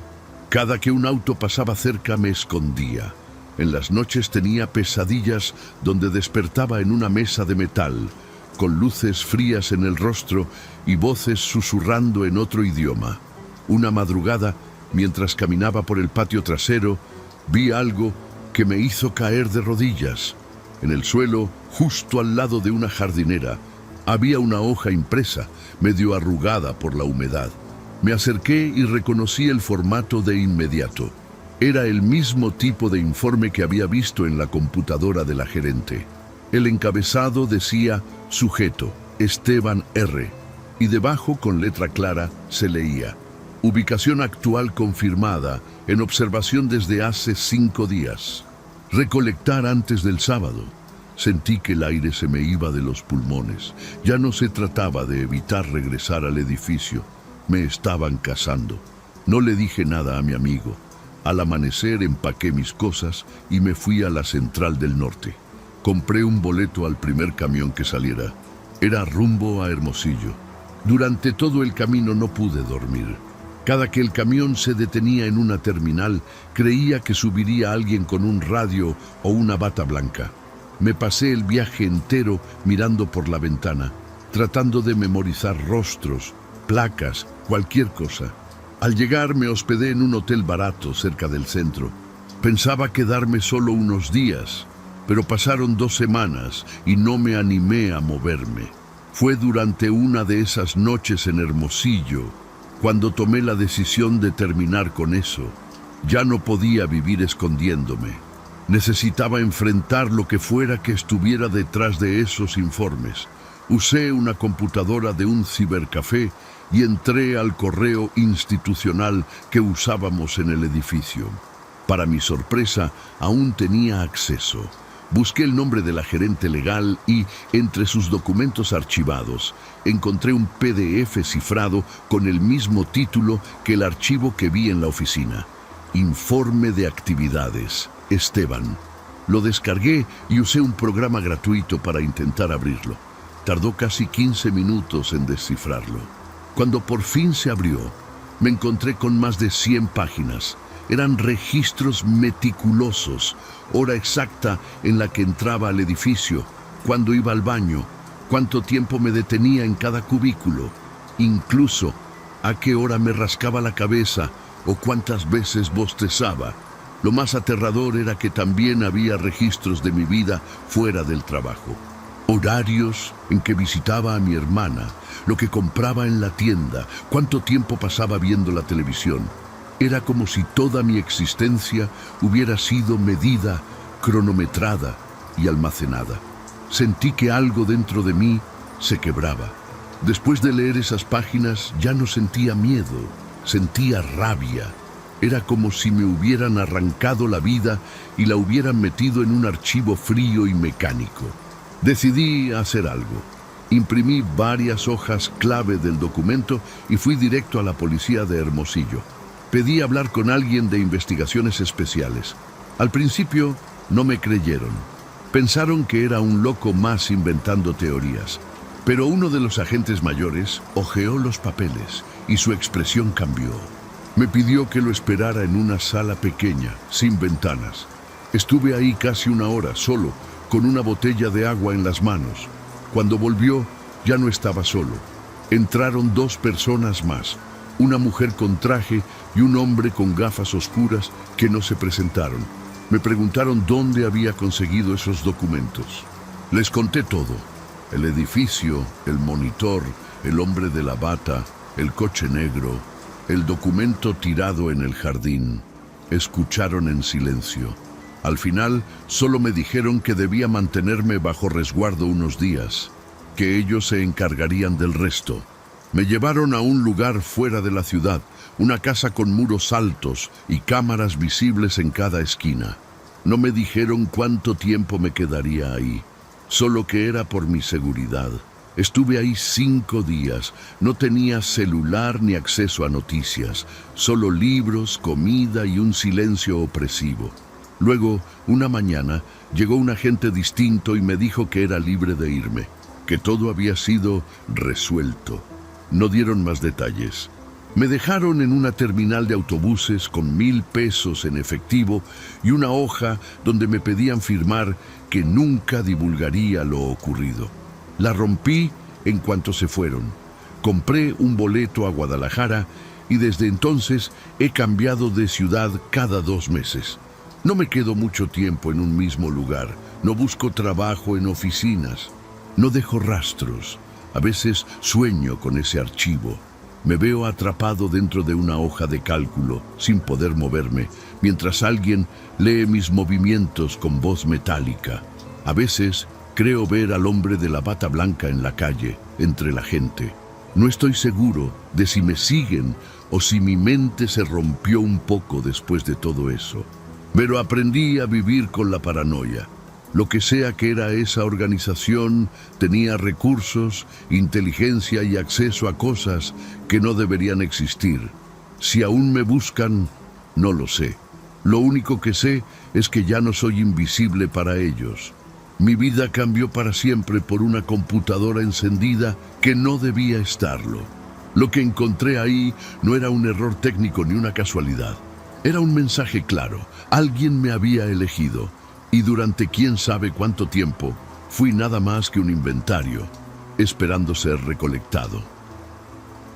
Cada que un auto pasaba cerca me escondía. En las noches tenía pesadillas donde despertaba en una mesa de metal, con luces frías en el rostro y voces susurrando en otro idioma. Una madrugada, mientras caminaba por el patio trasero, vi algo que me hizo caer de rodillas. En el suelo, justo al lado de una jardinera, había una hoja impresa, medio arrugada por la humedad. Me acerqué y reconocí el formato de inmediato. Era el mismo tipo de informe que había visto en la computadora de la gerente. El encabezado decía sujeto, Esteban R. Y debajo, con letra clara, se leía ubicación actual confirmada, en observación desde hace 5 días. Recolectar antes del sábado. Sentí que el aire se me iba de los pulmones. Ya no se trataba de evitar regresar al edificio. Me estaban cazando. No le dije nada a mi amigo. Al amanecer empaqué mis cosas y me fui a la Central del Norte. Compré un boleto al primer camión que saliera. Era rumbo a Hermosillo. Durante todo el camino no pude dormir. Cada que el camión se detenía en una terminal, creía que subiría alguien con un radio o una bata blanca. Me pasé el viaje entero mirando por la ventana, tratando de memorizar rostros, placas, cualquier cosa. Al llegar me hospedé en un hotel barato cerca del centro. Pensaba quedarme solo unos días, pero pasaron 2 semanas y no me animé a moverme. Fue durante una de esas noches en Hermosillo cuando tomé la decisión de terminar con eso. Ya no podía vivir escondiéndome. Necesitaba enfrentar lo que fuera que estuviera detrás de esos informes. Usé una computadora de un cibercafé y entré al correo institucional que usábamos en el edificio. Para mi sorpresa, aún tenía acceso. Busqué el nombre de la gerente legal y, entre sus documentos archivados, encontré un PDF cifrado con el mismo título que el archivo que vi en la oficina. Informe de actividades. Esteban. Lo descargué y usé un programa gratuito para intentar abrirlo. Tardó casi 15 minutos en descifrarlo. Cuando por fin se abrió, me encontré con más de 100 páginas. Eran registros meticulosos, hora exacta en la que entraba al edificio, cuándo iba al baño, cuánto tiempo me detenía en cada cubículo, incluso a qué hora me rascaba la cabeza o cuántas veces bostezaba. Lo más aterrador era que también había registros de mi vida fuera del trabajo. Horarios en que visitaba a mi hermana, lo que compraba en la tienda, cuánto tiempo pasaba viendo la televisión. Era como si toda mi existencia hubiera sido medida, cronometrada y almacenada. Sentí que algo dentro de mí se quebraba. Después de leer esas páginas ya no sentía miedo, sentía rabia. Era como si me hubieran arrancado la vida y la hubieran metido en un archivo frío y mecánico. Decidí hacer algo. Imprimí varias hojas clave del documento y fui directo a la policía de Hermosillo. Pedí hablar con alguien de investigaciones especiales. Al principio no me creyeron. Pensaron que era un loco más inventando teorías. Pero uno de los agentes mayores hojeó los papeles y su expresión cambió. Me pidió que lo esperara en una sala pequeña, sin ventanas. Estuve ahí casi una hora, solo, con una botella de agua en las manos. Cuando volvió, ya no estaba solo. Entraron 2 personas más, una mujer con traje y un hombre con gafas oscuras que no se presentaron. Me preguntaron dónde había conseguido esos documentos. Les conté todo. El edificio, el monitor, el hombre de la bata, el coche negro, el documento tirado en el jardín. Escucharon en silencio. Al final, solo me dijeron que debía mantenerme bajo resguardo unos días, que ellos se encargarían del resto. Me llevaron a un lugar fuera de la ciudad, una casa con muros altos y cámaras visibles en cada esquina. No me dijeron cuánto tiempo me quedaría ahí, solo que era por mi seguridad. Estuve ahí 5 días, no tenía celular ni acceso a noticias, solo libros, comida y un silencio opresivo. Luego, una mañana, llegó un agente distinto y me dijo que era libre de irme, que todo había sido resuelto. No dieron más detalles. Me dejaron en una terminal de autobuses con 1,000 pesos en efectivo y una hoja donde me pedían firmar que nunca divulgaría lo ocurrido. La rompí en cuanto se fueron. Compré un boleto a Guadalajara y desde entonces he cambiado de ciudad cada 2 meses. No me quedo mucho tiempo en un mismo lugar. No busco trabajo en oficinas. No dejo rastros. A veces sueño con ese archivo. Me veo atrapado dentro de una hoja de cálculo, sin poder moverme, mientras alguien lee mis movimientos con voz metálica. A veces creo ver al hombre de la bata blanca en la calle, entre la gente. No estoy seguro de si me siguen o si mi mente se rompió un poco después de todo eso. Pero aprendí a vivir con la paranoia. Lo que sea que era esa organización, tenía recursos, inteligencia y acceso a cosas que no deberían existir. Si aún me buscan, no lo sé. Lo único que sé es que ya no soy invisible para ellos. Mi vida cambió para siempre por una computadora encendida que no debía estarlo. Lo que encontré ahí no era un error técnico ni una casualidad. Era un mensaje claro. Alguien me había elegido. Y durante quién sabe cuánto tiempo, fui nada más que un inventario, esperando ser recolectado.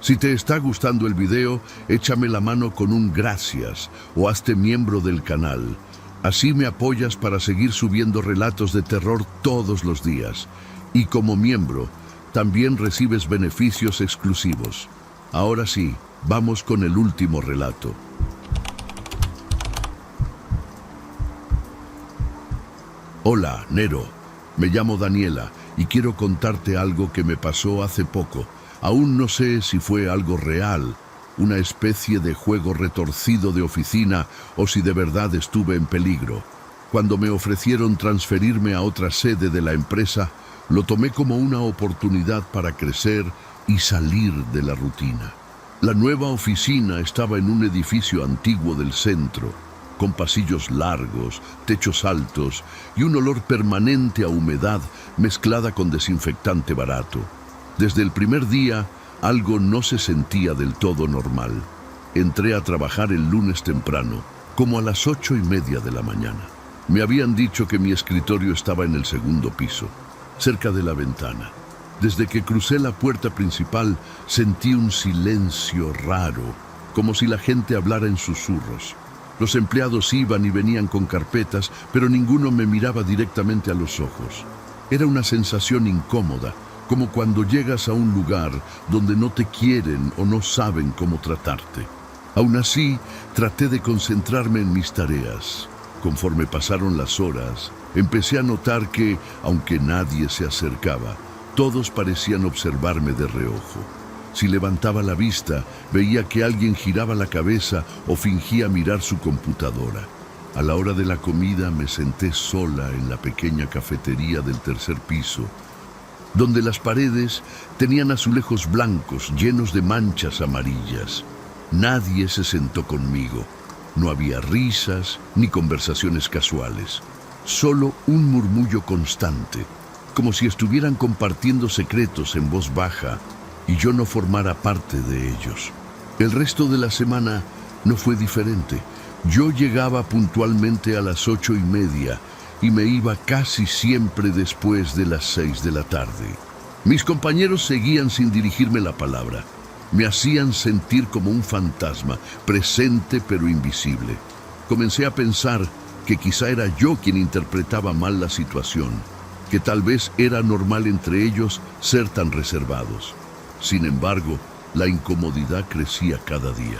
Si te está gustando el video, échame la mano con un gracias o hazte miembro del canal. Así me apoyas para seguir subiendo relatos de terror todos los días. Y como miembro, también recibes beneficios exclusivos. Ahora sí, vamos con el último relato. Hola, Nero. Me llamo Daniela y quiero contarte algo que me pasó hace poco. Aún no sé si fue algo real, una especie de juego retorcido de oficina o si de verdad estuve en peligro. Cuando me ofrecieron transferirme a otra sede de la empresa, lo tomé como una oportunidad para crecer y salir de la rutina. La nueva oficina estaba en un edificio antiguo del centro, con pasillos largos, techos altos y un olor permanente a humedad mezclada con desinfectante barato. Desde el primer día, algo no se sentía del todo normal. Entré a trabajar el lunes temprano, como a las 8:30 de la mañana. Me habían dicho que mi escritorio estaba en el segundo piso, cerca de la ventana. Desde que crucé la puerta principal, sentí un silencio raro, como si la gente hablara en susurros. Los empleados iban y venían con carpetas, pero ninguno me miraba directamente a los ojos. Era una sensación incómoda, como cuando llegas a un lugar donde no te quieren o no saben cómo tratarte. Aún así, traté de concentrarme en mis tareas. Conforme pasaron las horas, empecé a notar que, aunque nadie se acercaba, todos parecían observarme de reojo. Si levantaba la vista, veía que alguien giraba la cabeza o fingía mirar su computadora. A la hora de la comida me senté sola en la pequeña cafetería del tercer piso, donde las paredes tenían azulejos blancos llenos de manchas amarillas. Nadie se sentó conmigo. No había risas ni conversaciones casuales. Solo un murmullo constante, como si estuvieran compartiendo secretos en voz baja y yo no formara parte de ellos. El resto de la semana no fue diferente. Yo llegaba puntualmente a las 8:30 y me iba casi siempre después de las 6 de la tarde. Mis compañeros seguían sin dirigirme la palabra. Me hacían sentir como un fantasma, presente pero invisible. Comencé a pensar que quizá era yo quien interpretaba mal la situación, que tal vez era normal entre ellos ser tan reservados. Sin embargo, la incomodidad crecía cada día.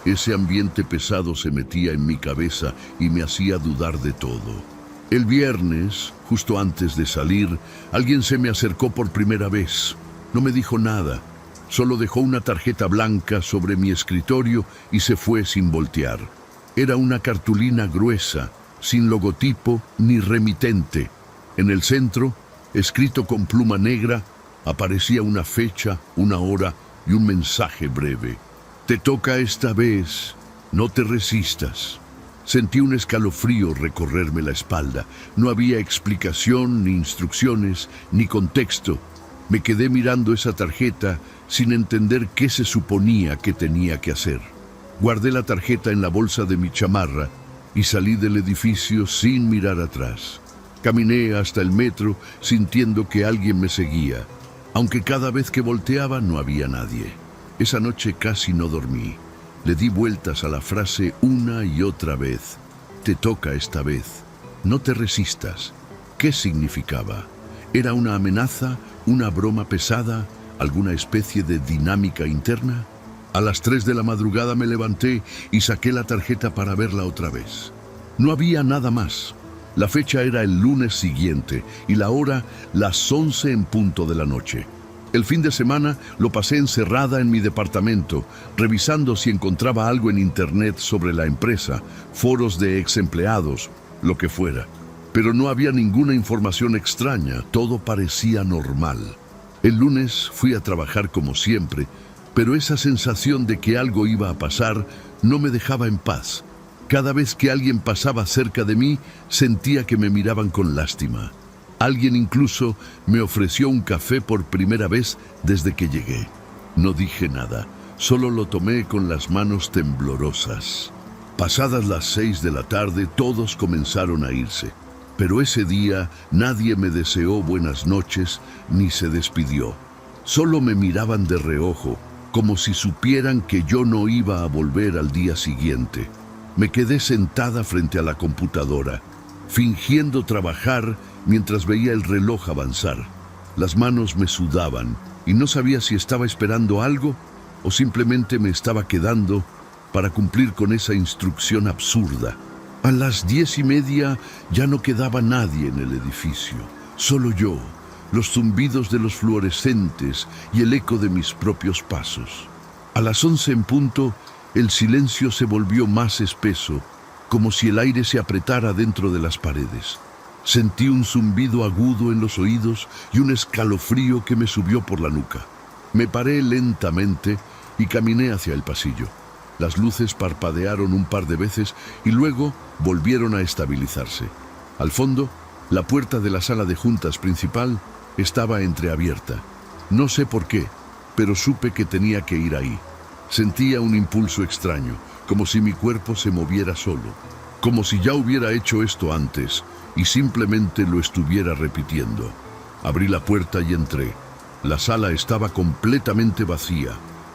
Ese ambiente pesado se metía en mi cabeza y me hacía dudar de todo. El viernes, justo antes de salir, alguien se me acercó por primera vez. No me dijo nada, solo dejó una tarjeta blanca sobre mi escritorio y se fue sin voltear. Era una cartulina gruesa, sin logotipo ni remitente. En el centro, escrito con pluma negra, aparecía una fecha, una hora y un mensaje breve. Te toca esta vez, no te resistas. Sentí un escalofrío recorrerme la espalda. No había explicación, ni instrucciones, ni contexto. Me quedé mirando esa tarjeta sin entender qué se suponía que tenía que hacer. Guardé la tarjeta en la bolsa de mi chamarra y salí del edificio sin mirar atrás. Caminé hasta el metro sintiendo que alguien me seguía, aunque cada vez que volteaba no había nadie. Esa noche casi no dormí. Le di vueltas a la frase una y otra vez. Te toca esta vez. No te resistas. ¿Qué significaba? ¿Era una amenaza, una broma pesada, alguna especie de dinámica interna? A las 3 de la madrugada me levanté y saqué la tarjeta para verla otra vez. No había nada más. La fecha era el lunes siguiente y la hora las 11 en punto de la noche. El fin de semana lo pasé encerrada en mi departamento, revisando si encontraba algo en internet sobre la empresa, foros de ex empleados, lo que fuera. Pero no había ninguna información extraña, todo parecía normal. El lunes fui a trabajar como siempre, pero esa sensación de que algo iba a pasar no me dejaba en paz. Cada vez que alguien pasaba cerca de mí, sentía que me miraban con lástima. Alguien incluso me ofreció un café por primera vez desde que llegué. No dije nada, solo lo tomé con las manos temblorosas. Pasadas las 6 de la tarde, todos comenzaron a irse. Pero ese día nadie me deseó buenas noches ni se despidió. Solo me miraban de reojo, como si supieran que yo no iba a volver al día siguiente. Me quedé sentada frente a la computadora, fingiendo trabajar mientras veía el reloj avanzar. Las manos me sudaban y no sabía si estaba esperando algo o simplemente me estaba quedando para cumplir con esa instrucción absurda. A las 10:30 ya no quedaba nadie en el edificio, solo yo, los zumbidos de los fluorescentes y el eco de mis propios pasos. A las 11 en punto, el silencio se volvió más espeso, como si el aire se apretara dentro de las paredes. Sentí un zumbido agudo en los oídos y un escalofrío que me subió por la nuca. Me paré lentamente y caminé hacia el pasillo. Las luces parpadearon un par de veces y luego volvieron a estabilizarse. Al fondo, la puerta de la sala de juntas principal estaba entreabierta. No sé por qué, pero supe que tenía que ir ahí. Sentía un impulso extraño, como si mi cuerpo se moviera solo, como si ya hubiera hecho esto antes y simplemente lo estuviera repitiendo. Abrí la puerta y entré. La sala estaba completamente vacía,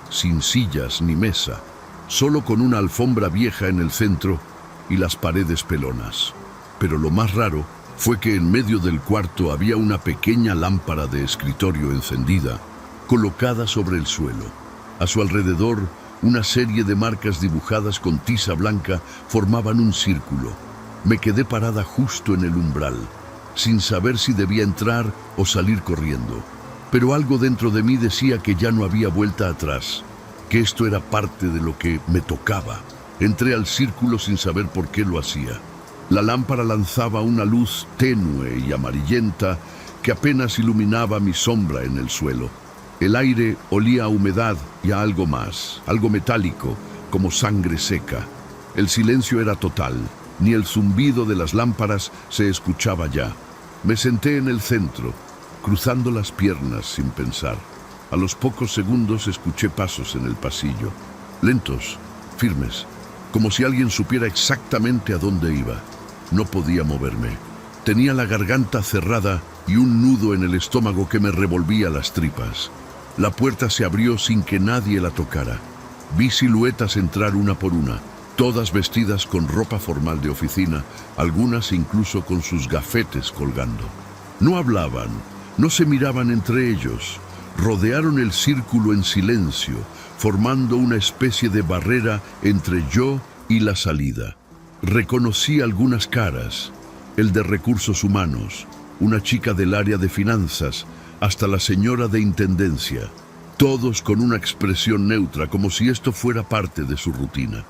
sin sillas ni mesa, solo con una alfombra vieja en el centro y las paredes pelonas. Pero lo más raro fue que en medio del cuarto había una pequeña lámpara de escritorio encendida, colocada sobre el suelo. A su alrededor, una serie de marcas dibujadas con tiza blanca formaban un círculo. Me quedé parada justo en el umbral, sin saber si debía entrar o salir corriendo. Pero algo dentro de mí decía que ya no había vuelta atrás, que esto era parte de lo que me tocaba. Entré al círculo sin saber por qué lo hacía. La lámpara lanzaba una luz tenue y amarillenta que apenas iluminaba mi sombra en el suelo. El aire olía a humedad y a algo más, algo metálico, como sangre seca. El silencio era total. ni el zumbido de las lámparas se escuchaba ya. Me senté en el centro, cruzando las piernas sin pensar. A los pocos segundos escuché pasos en el pasillo, lentos, firmes, como si alguien supiera exactamente a dónde iba. No podía moverme. Tenía la garganta cerrada y un nudo en el estómago que me revolvía las tripas. La puerta se abrió sin que nadie la tocara. Vi siluetas entrar una por una, todas vestidas con ropa formal de oficina, algunas incluso con sus gafetes colgando. No hablaban, no se miraban entre ellos. Rodearon el círculo en silencio, formando una especie de barrera entre yo y la salida. Reconocí algunas caras, el de recursos humanos, una chica del área de finanzas, hasta la señora de intendencia, todos con una expresión neutra, como si esto fuera parte de su rutina.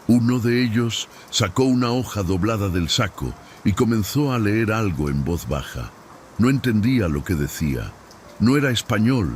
Uno de ellos sacó una hoja doblada del saco y comenzó a leer algo en voz baja. No entendía lo que decía. No era español,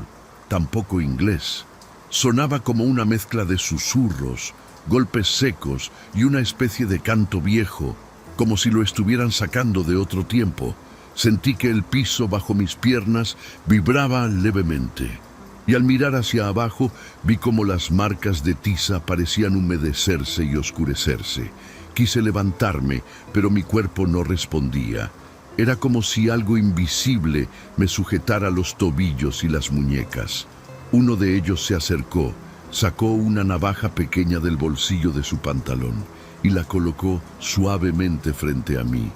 tampoco inglés. Sonaba como una mezcla de susurros, golpes secos y una especie de canto viejo, como si lo estuvieran sacando de otro tiempo. Sentí que el piso bajo mis piernas vibraba levemente. Y al mirar hacia abajo vi cómo las marcas de tiza parecían humedecerse y oscurecerse. Quise levantarme, pero mi cuerpo no respondía. Era como si algo invisible me sujetara los tobillos y las muñecas. Uno de ellos se acercó, sacó una navaja pequeña del bolsillo de su pantalón y la colocó suavemente frente a mí.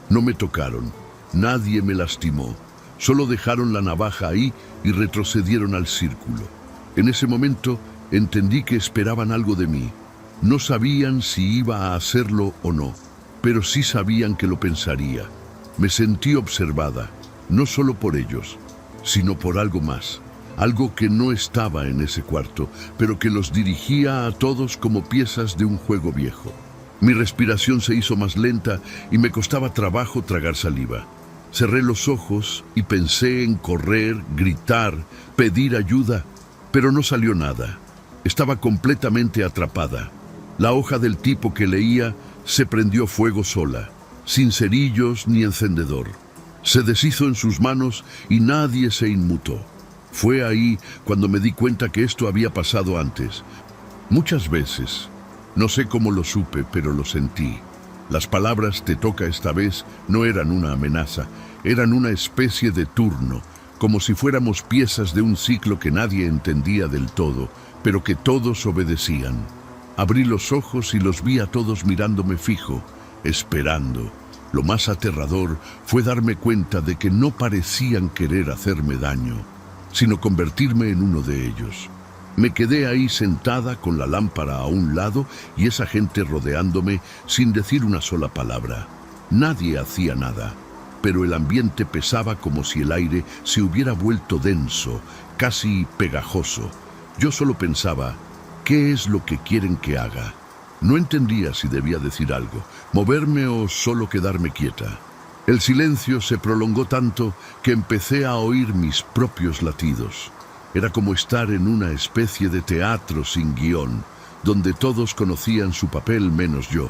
No me tocaron, nadie me lastimó. Solo dejaron la navaja ahí y retrocedieron al círculo. En ese momento entendí que esperaban algo de mí. No sabían si iba a hacerlo o no, pero sí sabían que lo pensaría. Me sentí observada, no solo por ellos, sino por algo más. Algo que no estaba en ese cuarto, pero que los dirigía a todos como piezas de un juego viejo. Mi respiración se hizo más lenta y me costaba trabajo tragar saliva. Cerré los ojos y pensé en correr, gritar, pedir ayuda, pero no salió nada. Estaba completamente atrapada. La hoja del tipo que leía se prendió fuego sola, sin cerillos ni encendedor. Se deshizo en sus manos y nadie se inmutó. Fue ahí cuando me di cuenta que esto había pasado antes. Muchas veces. No sé cómo lo supe, pero lo sentí. Las palabras "te toca esta vez" no eran una amenaza, eran una especie de turno, como si fuéramos piezas de un ciclo que nadie entendía del todo, pero que todos obedecían. Abrí los ojos y los vi a todos mirándome fijo, esperando. Lo más aterrador fue darme cuenta de que no parecían querer hacerme daño, sino convertirme en uno de ellos. Me quedé ahí sentada con la lámpara a un lado y esa gente rodeándome sin decir una sola palabra. Nadie hacía nada, pero el ambiente pesaba como si el aire se hubiera vuelto denso, casi pegajoso. Yo solo pensaba, ¿qué es lo que quieren que haga? No entendía si debía decir algo, moverme o solo quedarme quieta. El silencio se prolongó tanto que empecé a oír mis propios latidos. Era como estar en una especie de teatro sin guión, donde todos conocían su papel menos yo.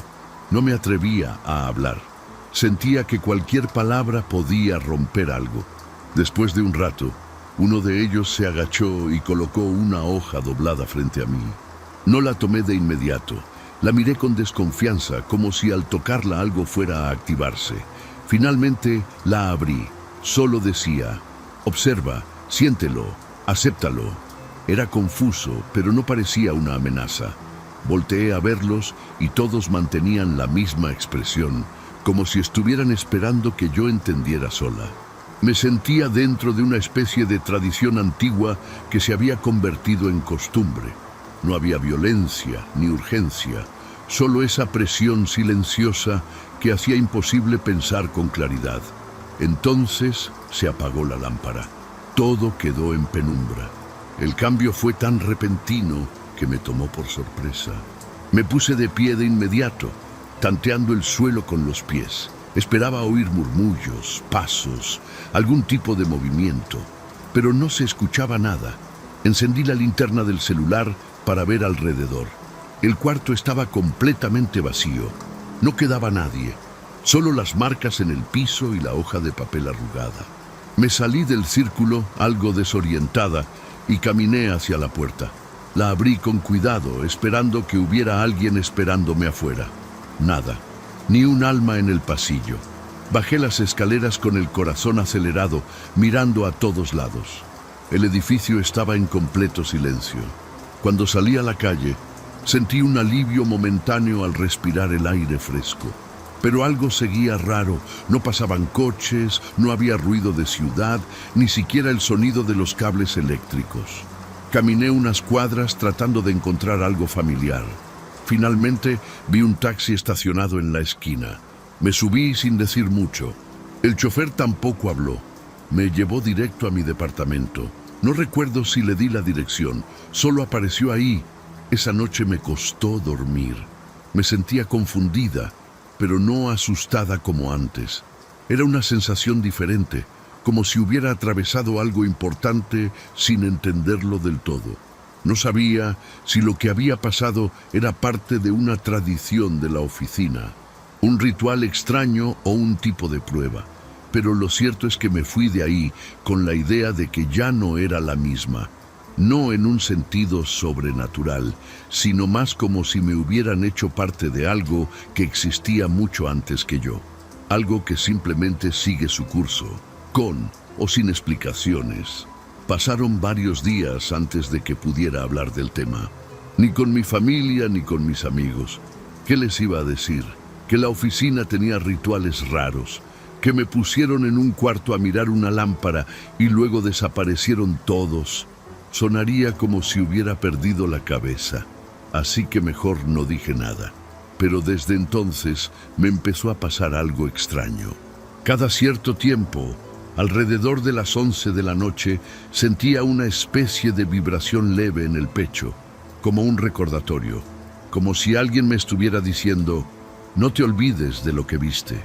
No me atrevía a hablar. Sentía que cualquier palabra podía romper algo. Después de un rato, uno de ellos se agachó y colocó una hoja doblada frente a mí. No la tomé de inmediato. La miré con desconfianza, como si al tocarla algo fuera a activarse. Finalmente la abrí. Solo decía, observa, siéntelo, acéptalo. Era confuso, pero no parecía una amenaza. Volteé a verlos y todos mantenían la misma expresión, como si estuvieran esperando que yo entendiera sola. Me sentía dentro de una especie de tradición antigua que se había convertido en costumbre. No había violencia ni urgencia, solo esa presión silenciosa que hacía imposible pensar con claridad. Entonces se apagó la lámpara. Todo quedó en penumbra. El cambio fue tan repentino que me tomó por sorpresa. Me puse de pie de inmediato, tanteando el suelo con los pies. Esperaba oír murmullos, pasos, algún tipo de movimiento, pero no se escuchaba nada. Encendí la linterna del celular para ver alrededor. El cuarto estaba completamente vacío. No quedaba nadie, solo las marcas en el piso y la hoja de papel arrugada. Me salí del círculo, algo desorientada, y caminé hacia la puerta. La abrí con cuidado, esperando que hubiera alguien esperándome afuera. Nada, ni un alma en el pasillo. Bajé las escaleras con el corazón acelerado, mirando a todos lados. El edificio estaba en completo silencio. Cuando salí a la calle, sentí un alivio momentáneo al respirar el aire fresco. Pero algo seguía raro. No pasaban coches, no había ruido de ciudad, ni siquiera el sonido de los cables eléctricos. Caminé unas cuadras tratando de encontrar algo familiar. Finalmente vi un taxi estacionado en la esquina. Me subí sin decir mucho. El chofer tampoco habló. Me llevó directo a mi departamento. No recuerdo si le di la dirección, solo apareció ahí. Esa noche me costó dormir. Me sentía confundida, pero no asustada como antes. Era una sensación diferente, como si hubiera atravesado algo importante sin entenderlo del todo. No sabía si lo que había pasado era parte de una tradición de la oficina, un ritual extraño o un tipo de prueba. Pero lo cierto es que me fui de ahí con la idea de que ya no era la misma. No en un sentido sobrenatural, sino más como si me hubieran hecho parte de algo que existía mucho antes que yo. Algo que simplemente sigue su curso, con o sin explicaciones. Pasaron varios días antes de que pudiera hablar del tema. Ni con mi familia ni con mis amigos. ¿Qué les iba a decir? Que la oficina tenía rituales raros, que me pusieron en un cuarto a mirar una lámpara y luego desaparecieron todos. Sonaría como si hubiera perdido la cabeza, así que mejor no dije nada. Pero desde entonces me empezó a pasar algo extraño. Cada cierto tiempo, alrededor de las 11 de la noche, sentía una especie de vibración leve en el pecho, como un recordatorio, como si alguien me estuviera diciendo: no te olvides de lo que viste.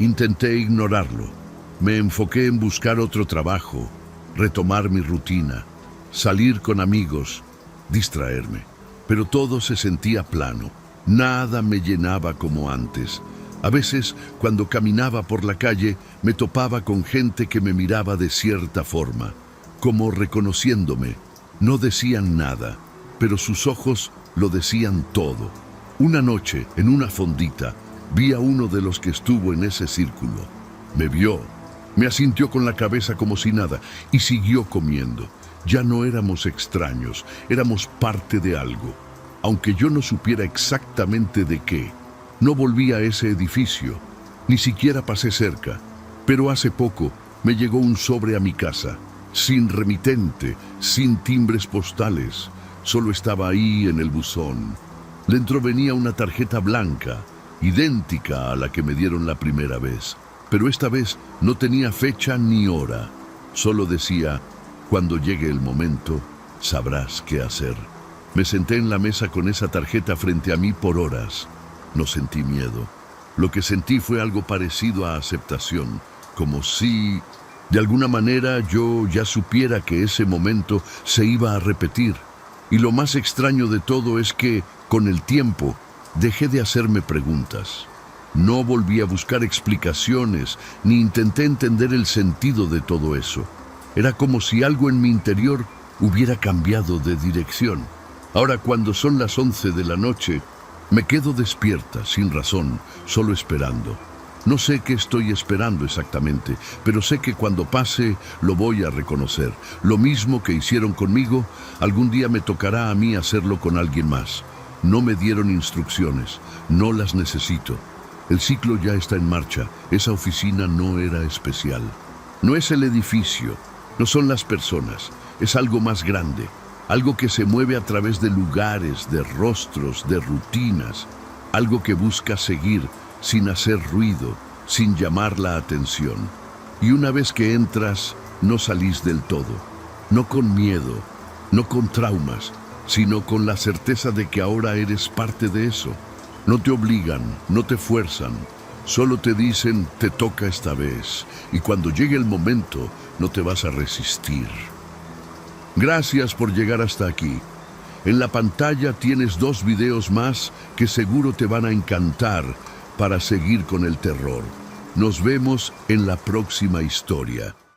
Intenté ignorarlo. Me enfoqué en buscar otro trabajo, retomar mi rutina, salir con amigos, distraerme. Pero todo se sentía plano. Nada me llenaba como antes. A veces, cuando caminaba por la calle, me topaba con gente que me miraba de cierta forma, como reconociéndome. No decían nada, pero sus ojos lo decían todo. Una noche, en una fondita, vi a uno de los que estuvo en ese círculo. Me vio, me asintió con la cabeza como si nada y siguió comiendo. Ya no éramos extraños, éramos parte de algo. Aunque yo no supiera exactamente de qué, no volví a ese edificio, ni siquiera pasé cerca. Pero hace poco me llegó un sobre a mi casa, sin remitente, sin timbres postales. Solo estaba ahí en el buzón. Dentro venía una tarjeta blanca, idéntica a la que me dieron la primera vez. Pero esta vez no tenía fecha ni hora. Solo decía: cuando llegue el momento, sabrás qué hacer. Me senté en la mesa con esa tarjeta frente a mí por horas. No sentí miedo. Lo que sentí fue algo parecido a aceptación, como si, de alguna manera, yo ya supiera que ese momento se iba a repetir. Y lo más extraño de todo es que, con el tiempo, dejé de hacerme preguntas. No volví a buscar explicaciones, ni intenté entender el sentido de todo eso. Era como si algo en mi interior hubiera cambiado de dirección. Ahora, cuando son las 11 de la noche, me quedo despierta, sin razón, solo esperando. No sé qué estoy esperando exactamente, pero sé que cuando pase lo voy a reconocer. Lo mismo que hicieron conmigo, algún día me tocará a mí hacerlo con alguien más. No me dieron instrucciones, no las necesito. El ciclo ya está en marcha, esa oficina no era especial. No es el edificio, no son las personas, es algo más grande. Algo que se mueve a través de lugares, de rostros, de rutinas. Algo que busca seguir sin hacer ruido, sin llamar la atención. Y una vez que entras, no salís del todo. No con miedo, no con traumas, sino con la certeza de que ahora eres parte de eso. No te obligan, no te fuerzan. Solo te dicen: te toca esta vez. Y cuando llegue el momento, no te vas a resistir. Gracias por llegar hasta aquí. En la pantalla tienes 2 videos más que seguro te van a encantar, para seguir con el terror. Nos vemos en la próxima historia.